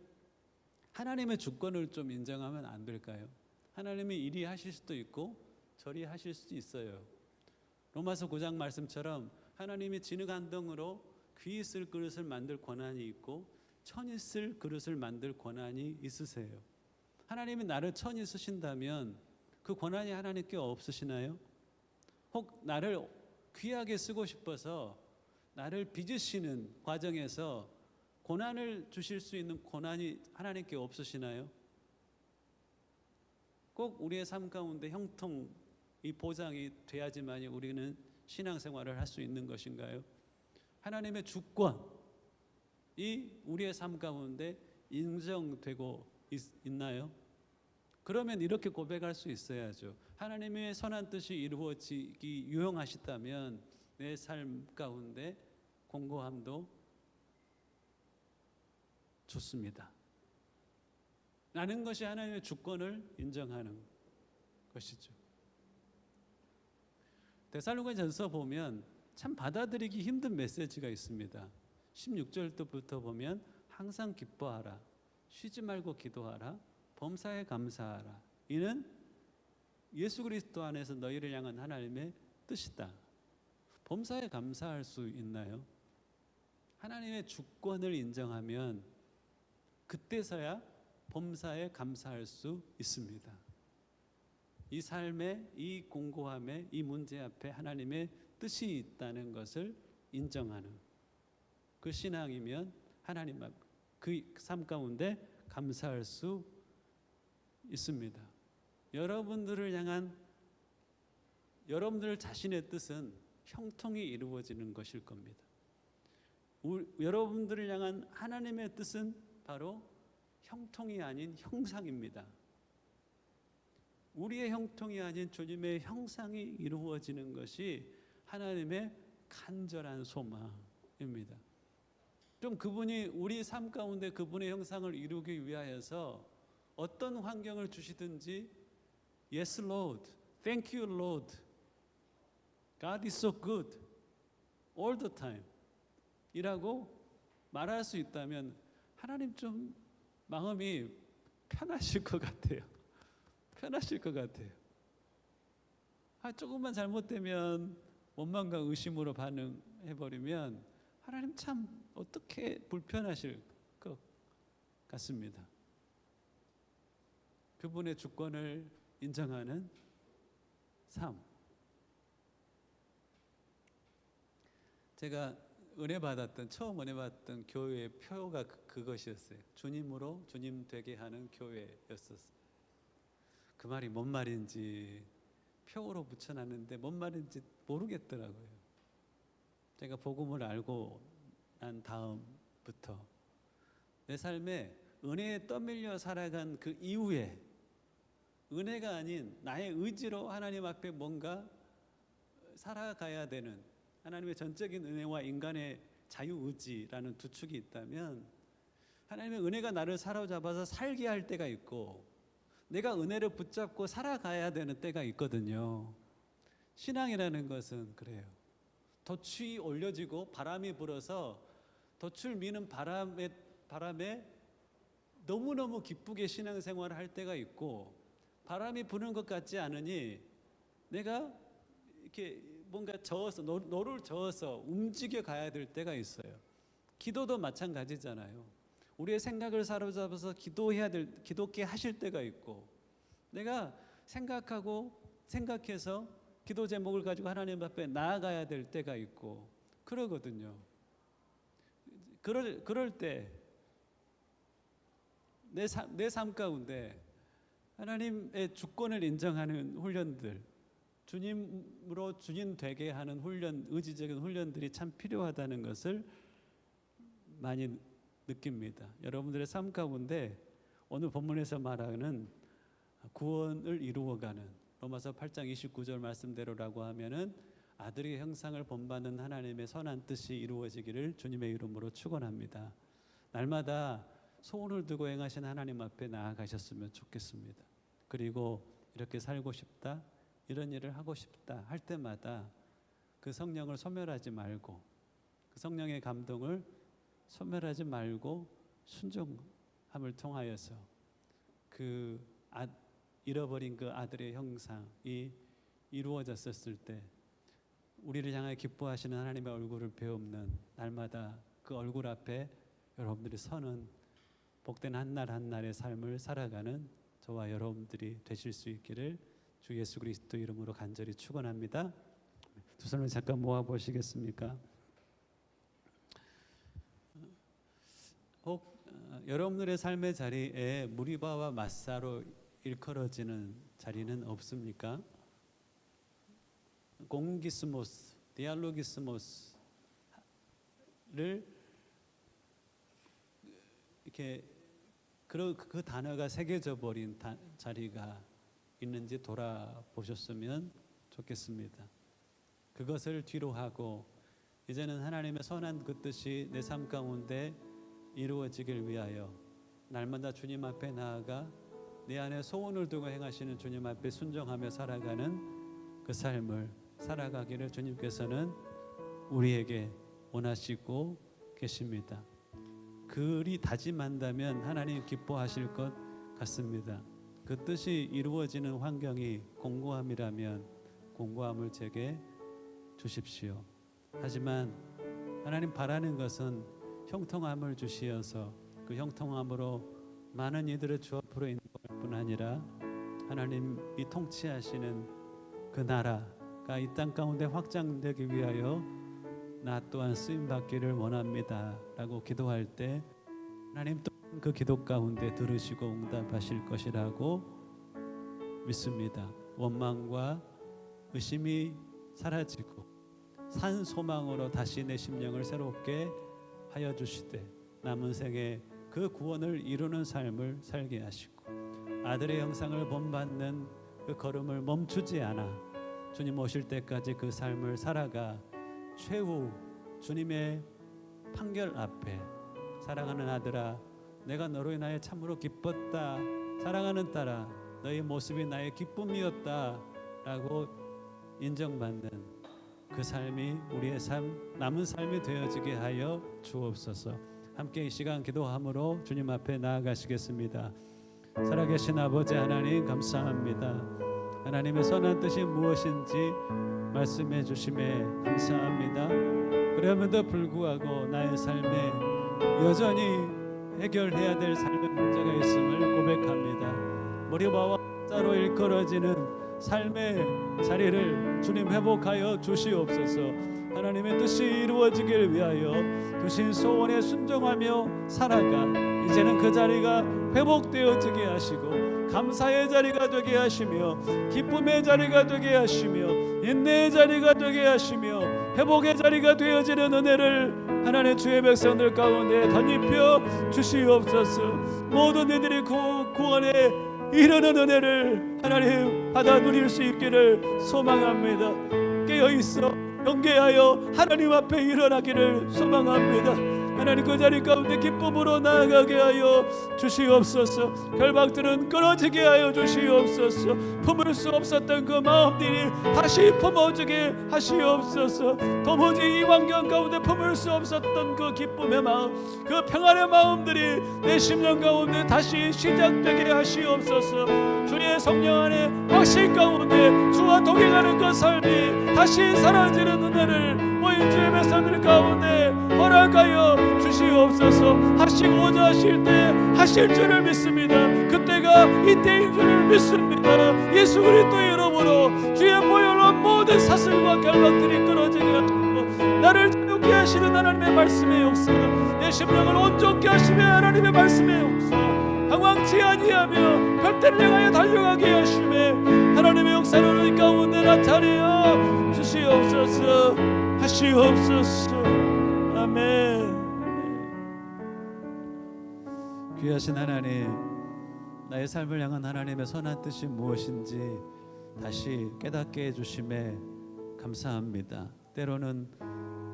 하나님의 주권을 좀 인정하면 안 될까요? 하나님이 이리 하실 수도 있고 저리 하실 수도 있어요. 로마서 9장 말씀처럼 하나님이 진흙 한 덩으로 귀 쓸 그릇을 만들 권한이 있고 천이 쓸 그릇을 만들 권한이 있으세요. 하나님이 나를 천이 쓰신다면 그 권한이 하나님께 없으시나요? 혹 나를 귀하게 쓰고 싶어서 나를 빚으시는 과정에서 고난을 주실 수 있는 권한이 하나님께 없으시나요? 꼭 우리의 삶 가운데 형통이 보장이 돼야지만 우리는 신앙생활을 할 수 있는 것인가요? 하나님의 주권이 우리의 삶 가운데 인정되고 있나요? 그러면 이렇게 고백할 수 있어야죠. 하나님의 선한 뜻이 이루어지기 유용하시다면 내 삶 가운데 공고함도 좋습니다. 라는 것이 하나님의 주권을 인정하는 것이죠. 데살로니가전서 보면 참 받아들이기 힘든 메시지가 있습니다. 16절부터 보면 항상 기뻐하라, 쉬지 말고 기도하라, 범사에 감사하라. 이는 예수 그리스도 안에서 너희를 향한 하나님의 뜻이다. 범사에 감사할 수 있나요? 하나님의 주권을 인정하면 그때서야 범사에 감사할 수 있습니다. 이 삶에, 이 공고함에, 이 문제 앞에 하나님의 뜻이 있다는 것을 인정하는 그 신앙이면 하나님 앞 그 삶 가운데 감사할 수 있습니다. 여러분들을 향한 여러분들 자신의 뜻은 형통이 이루어지는 것일 겁니다. 여러분들을 향한 하나님의 뜻은 바로 형통이 아닌 형상입니다. 우리의 형통이 아닌 주님의 형상이 이루어지는 것이 하나님의 간절한 소망입니다. 좀 그분이 우리 삶 가운데 그분의 형상을 이루기 위하여서 어떤 환경을 주시든지 Yes Lord, Thank you Lord, God is so good all the time 이라고 말할 수 있다면 하나님 좀 마음이 편하실 것 같아요. 편하실 것 같아요. 조금만 잘못되면 원망과 의심으로 반응해버리면 하나님 참 어떻게 불편하실 것 같습니다. 그분의 주권을 인정하는 삶. 제가 처음 은혜 받았던 교회의 표가 그것이었어요. 주님으로 주님 되게 하는 교회였었어요. 그 말이 뭔 말인지 표로 붙여놨는데 뭔 말인지 모르겠더라고요. 제가 복음을 알고 난 다음부터 내 삶에 은혜에 떠밀려 살아간 그 이후에 은혜가 아닌 나의 의지로 하나님 앞에 뭔가 살아가야 되는 하나님의 전적인 은혜와 인간의 자유의지라는 두 축이 있다면 하나님의 은혜가 나를 사로잡아서 살게 할 때가 있고 내가 은혜를 붙잡고 살아가야 되는 때가 있거든요. 신앙이라는 것은 그래요. 돛이 올려지고 바람이 불어서 돛을 미는 바람에 너무너무 기쁘게 신앙생활을 할 때가 있고, 바람이 부는 것 같지 않으니 내가 이렇게 뭔가 저어서 노를 저어서 움직여 가야 될 때가 있어요. 기도도 마찬가지잖아요. 우리의 생각을 사로잡아서 기도케 하실 때가 있고, 내가 생각해서 기도 제목을 가지고 하나님 앞에 나아가야 될 때가 있고 그러거든요. 그럴 때 내 삶 가운데 하나님의 주권을 인정하는 훈련들, 주님으로 주인 되게 하는 훈련, 의지적인 훈련들이 참 필요하다는 것을 많이 느낍니다. 여러분들의 삶 가운데 오늘 본문에서 말하는 구원을 이루어가는 로마서 8장 29절 말씀대로라고 하면은 아들의 형상을 본받는 하나님의 선한 뜻이 이루어지기를 주님의 이름으로 축원합니다. 날마다 소원을 두고 행하신 하나님 앞에 나아가셨으면 좋겠습니다. 그리고 이렇게 살고 싶다, 이런 일을 하고 싶다 할 때마다 그 성령을 소멸하지 말고, 그 성령의 감동을 소멸하지 말고 순종함을 통하여서 잃어버린 그 아들의 형상이 이루어졌을 때 우리를 향하여 기뻐하시는 하나님의 얼굴을 배우는 날마다 그 얼굴 앞에 여러분들이 서는 복된 한날 한날의 삶을 살아가는 저와 여러분들이 되실 수 있기를 주 예수 그리스도 이름으로 간절히 축원합니다. 두 손을 잠깐 모아 보시겠습니까? 혹 여러분들의 삶의 자리에 무리바와 마사로 일컬어지는 자리는 없습니까? 공기스모스, 디알로기스모스를 이렇게 그 단어가 새겨져 버린 자리가 있는지 돌아보셨으면 좋겠습니다. 그것을 뒤로 하고 이제는 하나님의 선한 그 뜻이 내 삶 가운데 이루어지길 위하여 날마다 주님 앞에 나아가 내 안에 소원을 두고 행하시는 주님 앞에 순종하며 살아가는 그 삶을 살아가기를 주님께서는 우리에게 원하시고 계십니다. 그리 다짐한다면 하나님 기뻐하실 것 같습니다. 그 뜻이 이루어지는 환경이 공고함이라면 공고함을 제게 주십시오. 하지만 하나님 바라는 것은 형통함을 주시어서 그 형통함으로 많은 이들을 주 앞으로 인도할 뿐 아니라 하나님이 통치하시는 그 나라가 이 땅 가운데 확장되기 위하여 나 또한 쓰임받기를 원합니다 라고 기도할 때 하나님 또 그 기도 가운데 들으시고 응답하실 것이라고 믿습니다. 원망과 의심이 사라지고 산 소망으로 다시 내 심령을 새롭게 하여 주시되 남은 생에 그 구원을 이루는 삶을 살게 하시고 아들의 형상을 본받는 그 걸음을 멈추지 않아 주님 오실 때까지 그 삶을 살아가 최후 주님의 판결 앞에 사랑하는 아들아 내가 너로 인하여 참으로 기뻤다, 사랑하는 딸아 너의 모습이 나의 기쁨이었다 라고 인정받는 그 삶이 우리의 남은 삶이 되어지게 하여 주옵소서. 함께 이 시간 기도함으로 주님 앞에 나아가시겠습니다. 살아계신 아버지 하나님 감사합니다. 하나님의 선한 뜻이 무엇인지 말씀해 주심에 감사합니다. 그럼에도 불구하고 나의 삶에 여전히 해결해야 될 삶의 문제가 있음을 고백합니다. 무리바와 마사로 일컬어지는 삶의 자리를 주님 회복하여 주시옵소서. 하나님의 뜻이 이루어지길 위하여 주신 소원에 순종하며 살아가 이제는 그 자리가 회복되어지게 하시고 감사의 자리가 되게 하시며 기쁨의 자리가 되게 하시며 인내의 자리가 되게 하시며 회복의 자리가 되어지는 은혜를 하나님의 주의 백성들 가운데 덧입혀 주시옵소서. 모든 이들이 구원에 이르는 은혜를 하나님 받아 누릴 수 있기를 소망합니다. 깨어있어 경계하여 하나님 앞에 일어나기를 소망합니다. 하나님 그 자리 가운데 기쁨으로 나아가게 하여 주시옵소서. 결박들은 끊어지게 하여 주시옵소서. 품을 수 없었던 그 마음들이 다시 품어지게 하시옵소서. 도무지 이 환경 가운데 품을 수 없었던 그 기쁨의 마음, 그 평안의 마음들이 내 심령 가운데 다시 시작되게 하시옵소서. 주의 성령 안에 확신 가운데 주와 동행하는 그 삶이 다시 사라지는 은혜를 모인 주의 백성들 가운데 허락하여 주시옵소서. 하시고자 하실 때 하실 줄을 믿습니다. 그때가 이때인 줄을 믿습니다. 예수 그리스도의 이름으로 주의 보혈로 모든 사슬과 결박들이 끊어지게 하시고 나를 자유케 하시는 하나님의 말씀의 역사, 내 심령을 온전케 하시는 하나님의 말씀의 역사, 방황치 아니하며 별대를 향하여 달려가게 하시매 하나님의 역사를 우리 가운데 나타내어 주시옵소서. 하시옵소서. 아멘. 귀하신 하나님, 나의 삶을 향한 하나님의 선한 뜻이 무엇인지 다시 깨닫게 해주심에 감사합니다. 때로는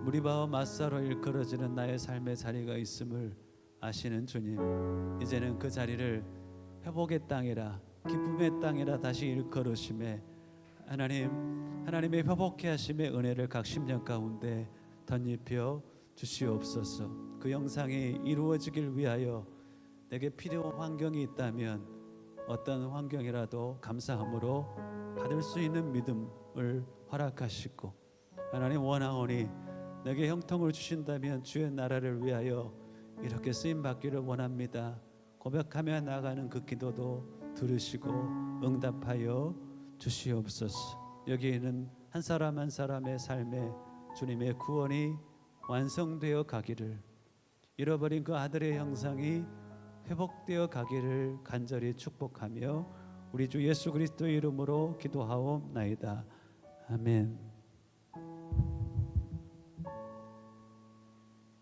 무리바와 마사로 일컬어지는 나의 삶의 자리가 있음을 아시는 주님, 이제는 그 자리를 회복의 땅이라 기쁨의 땅이라 다시 일컬으심에 하나님의 회복케 하심의 은혜를 각 심령 가운데 덧입혀 주시옵소서. 그 영상이 이루어지길 위하여 내게 필요한 환경이 있다면 어떤 환경이라도 감사함으로 받을 수 있는 믿음을 허락하시고, 하나님 원하오니 내게 형통을 주신다면 주의 나라를 위하여 이렇게 쓰임 받기를 원합니다. 고백하며 나가는 그 기도도 들으시고 응답하여 주시옵소서. 여기에는 한 사람 한 사람의 삶에 주님의 구원이 완성되어 가기를, 잃어버린 그 아들의 형상이 회복되어 가기를 간절히 축복하며 우리 주 예수 그리스도의 이름으로 기도하옵나이다. 아멘.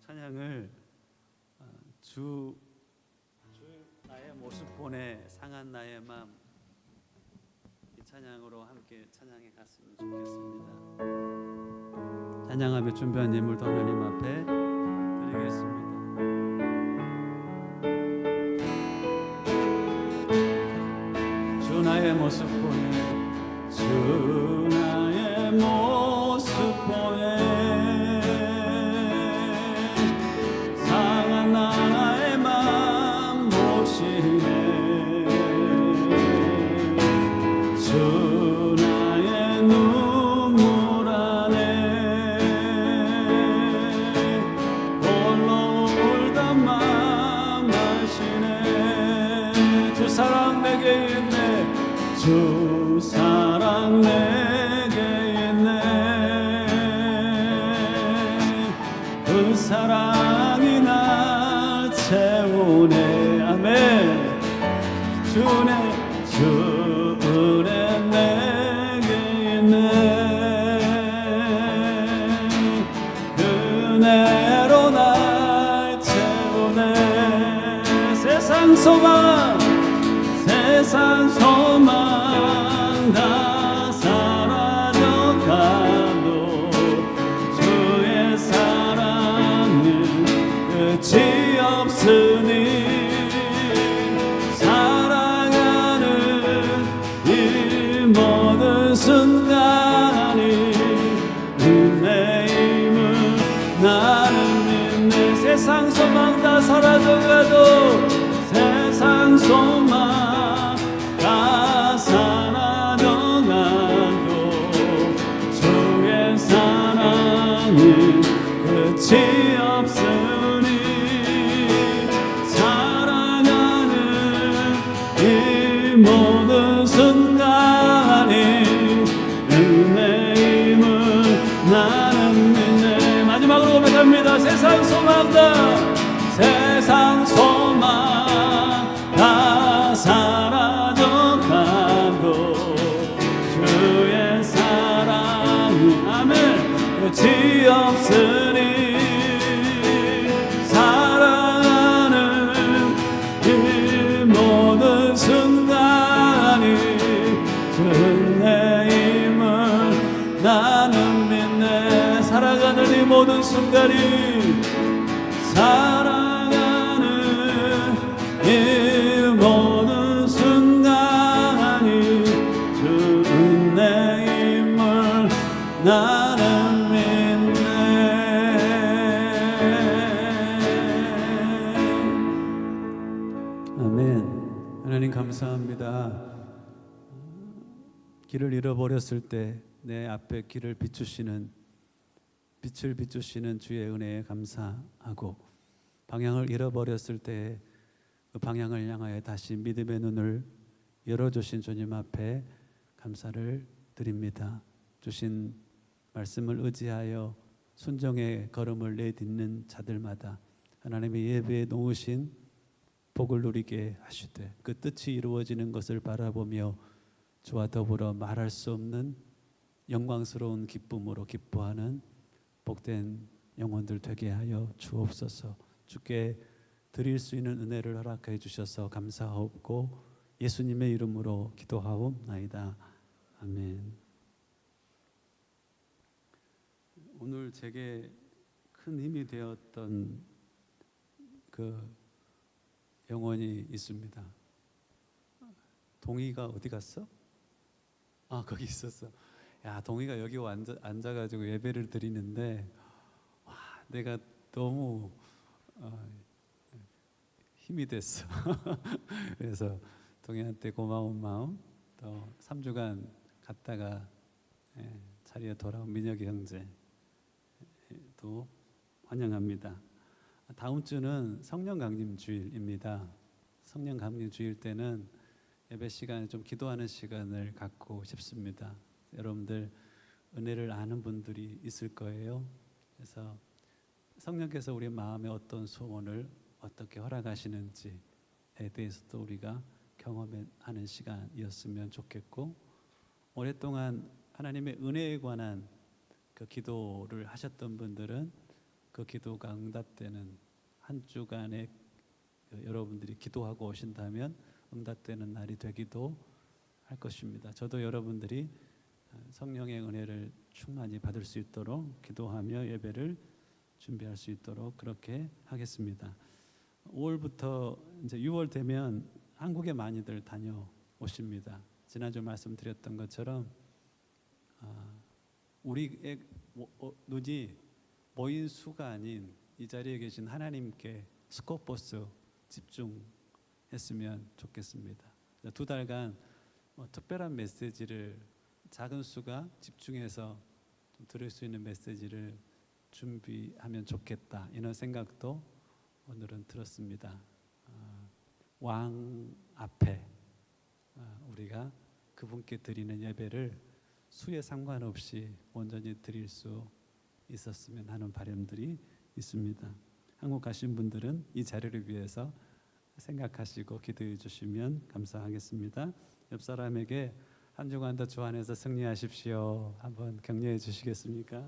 찬양을 주 나의 모습 보내 상한 나의 마음, 이 찬양으로 함께 찬양해 갔으면 좋겠습니다. 찬양하며 준비한 예물도 하나님 앞에 드리겠습니다. 주 나의 모습 보내, 주 나의 모습 보내 상한 나의 맘 보시네. 주 나의 눈물 안에 홀로 울던 맘 아시네. 주 사랑 내게 있네, 주 사랑 내게 있네. 그 사랑이 날 채우네. 아멘. 주 은혜 내게 있네. 그 은혜로 날 채우네. 세상 소망 다 사라져가도 주의 사랑은 끝이 없으니 사랑하는 이 모든 순간이 은혜임을 나는 믿네. 세상 소망 다 사라져가도 세상 소망 다 사라져가도 주의 사랑은 끝이 없으니 사랑하는 이 모든 순간이 은혜임을 나는 믿네. 마지막으로 고백합니다. 세상 소망 다 사라져가도 주의 사랑은 아멘 끝이 없으니 사랑하는 이 모든 순간이 은혜임을 나는 믿네. 살아가는 이 모든 순간이 아멘. 하나님 감사합니다. 길을 잃어버렸을 때 내 앞에 빛을 비추시는 주의 은혜에 감사하고, 방향을 잃어버렸을 때 그 방향을 향하여 다시 믿음의 눈을 열어주신 주님 앞에 감사를 드립니다. 주신 말씀을 의지하여 순종의 걸음을 내딛는 자들마다 하나님의 예배에 놓으신 복을 누리게 하시되, 그 뜻이 이루어지는 것을 바라보며 주와 더불어 말할 수 없는 영광스러운 기쁨으로 기뻐하는 복된 영혼들 되게 하여 주옵소서. 주께 드릴 수 있는 은혜를 허락해 주셔서 감사하옵고 예수님의 이름으로 기도하옵나이다. 아멘. 오늘 제게 큰 힘이 되었던 그 영혼이 있습니다. 동희가 어디 갔어? 거기 있었어. 야, 동희가 여기 앉아가지고 예배를 드리는데, 와, 내가 너무 힘이 됐어. 그래서 동희한테 고마운 마음, 또 3주간 갔다가 자리에 돌아온 민혁이 형제 또 환영합니다. 다음 주는 성령 강림 주일입니다. 성령 강림 주일 때는 예배 시간에 좀 기도하는 시간을 갖고 싶습니다. 여러분들 은혜를 아는 분들이 있을 거예요. 그래서 성령께서 우리 마음에 어떤 소원을 어떻게 허락하시는지에 대해서도 우리가 경험하는 시간이었으면 좋겠고, 오랫동안 하나님의 은혜에 관한 그 기도를 하셨던 분들은 그 기도가 응답되는 한 주간에 여러분들이 기도하고 오신다면 응답되는 날이 되기도 할 것입니다. 저도 여러분들이 성령의 은혜를 충만히 받을 수 있도록 기도하며 예배를 준비할 수 있도록 그렇게 하겠습니다. 5월부터 이제 6월 되면 한국에 많이들 다녀오십니다. 지난주 말씀드렸던 것처럼 우리의 눈이 모인 수가 아닌 이 자리에 계신 하나님께 스코포스 집중했으면 좋겠습니다. 2달간 특별한 메시지를 작은 수가 집중해서 좀 들을 수 있는 메시지를 준비하면 좋겠다, 이런 생각도 오늘은 들었습니다. 왕 앞에 우리가 그분께 드리는 예배를 수에 상관없이 온전히 드릴 수 있었으면 하는 바람들이 있습니다. 한국 가신 분들은 이 자리를 위해서 생각하시고 기도해 주시면 감사하겠습니다. 옆 사람에게 한 주간도 주 안에서 승리하십시오 한번 격려해 주시겠습니까?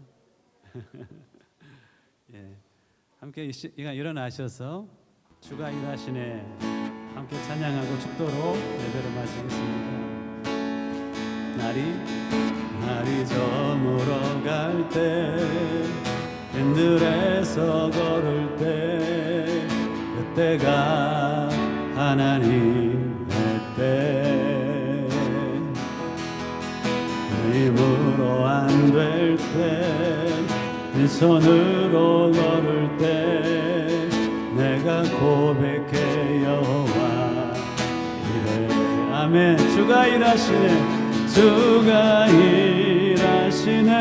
예, 함께 일어나셔서 주가 일하시네 함께 찬양하고 축도로 예배를 마치겠습니다. 날이 저물어 갈 때, 빈들에서 걸을 때, 그때가 하나님의 때, 힘으로 안 될 때, 빈손으로 걸을 때, 내가 고백해 여호와 이래. 아멘. 주가 일하시네, 주가 일하시네,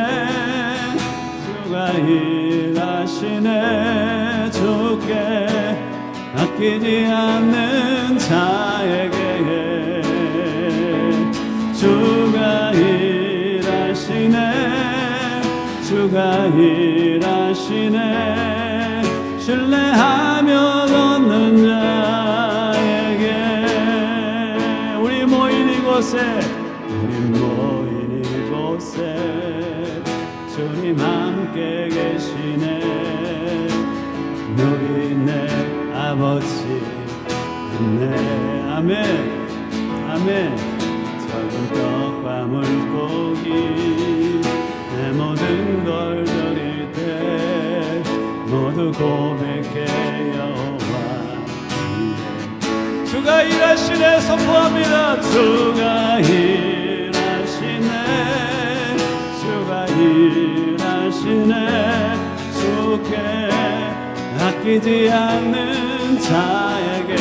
주가 일하시네. 주께 아끼지 않는 자에게 주가 일하시네, 주가 일하시네. 신뢰하며 걷는 자에게 우리 모인 이곳에 주님 함께 계시네. 너희 내 아버지 있네. 아멘 아멘. 적은 떡과 물고기 내 모든 걸 드릴 때 모두 고백해 여호와 이래. 주가 일하시네 선포합니다. 주가 일하시네, 주가 일하시네. 주께 아끼지 않는 자에게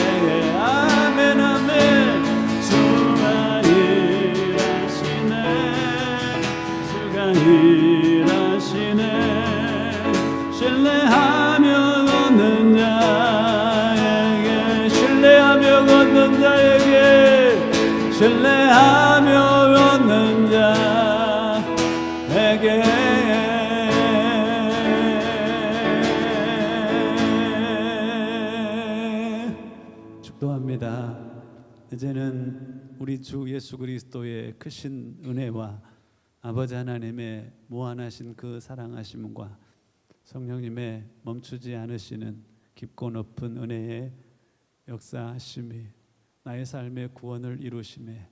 신뢰하며 얻는 자에게 축도합니다. 이제는 우리 주 예수 그리스도의 크신 은혜와 아버지 하나님의 무한하신 그 사랑하심과 성령님의 멈추지 않으시는 깊고 높은 은혜의 역사하심이 나의 삶의 구원을 이루심에,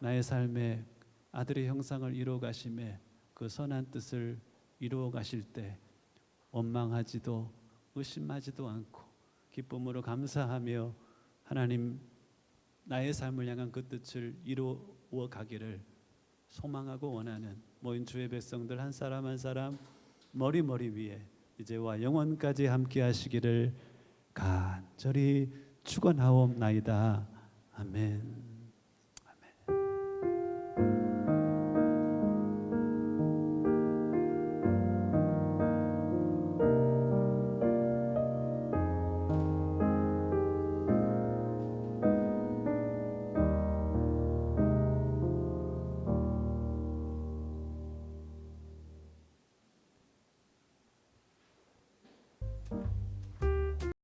나의 삶의 아들의 형상을 이루어 가심에, 그 선한 뜻을 이루어 가실 때 원망하지도 의심하지도 않고 기쁨으로 감사하며 하나님 나의 삶을 향한 그 뜻을 이루어 가기를 소망하고 원하는 모인 주의 백성들 한 사람 한 사람 머리 위에 이제와 영원까지 함께 하시기를 간절히 축원하옵나이다. 아멘.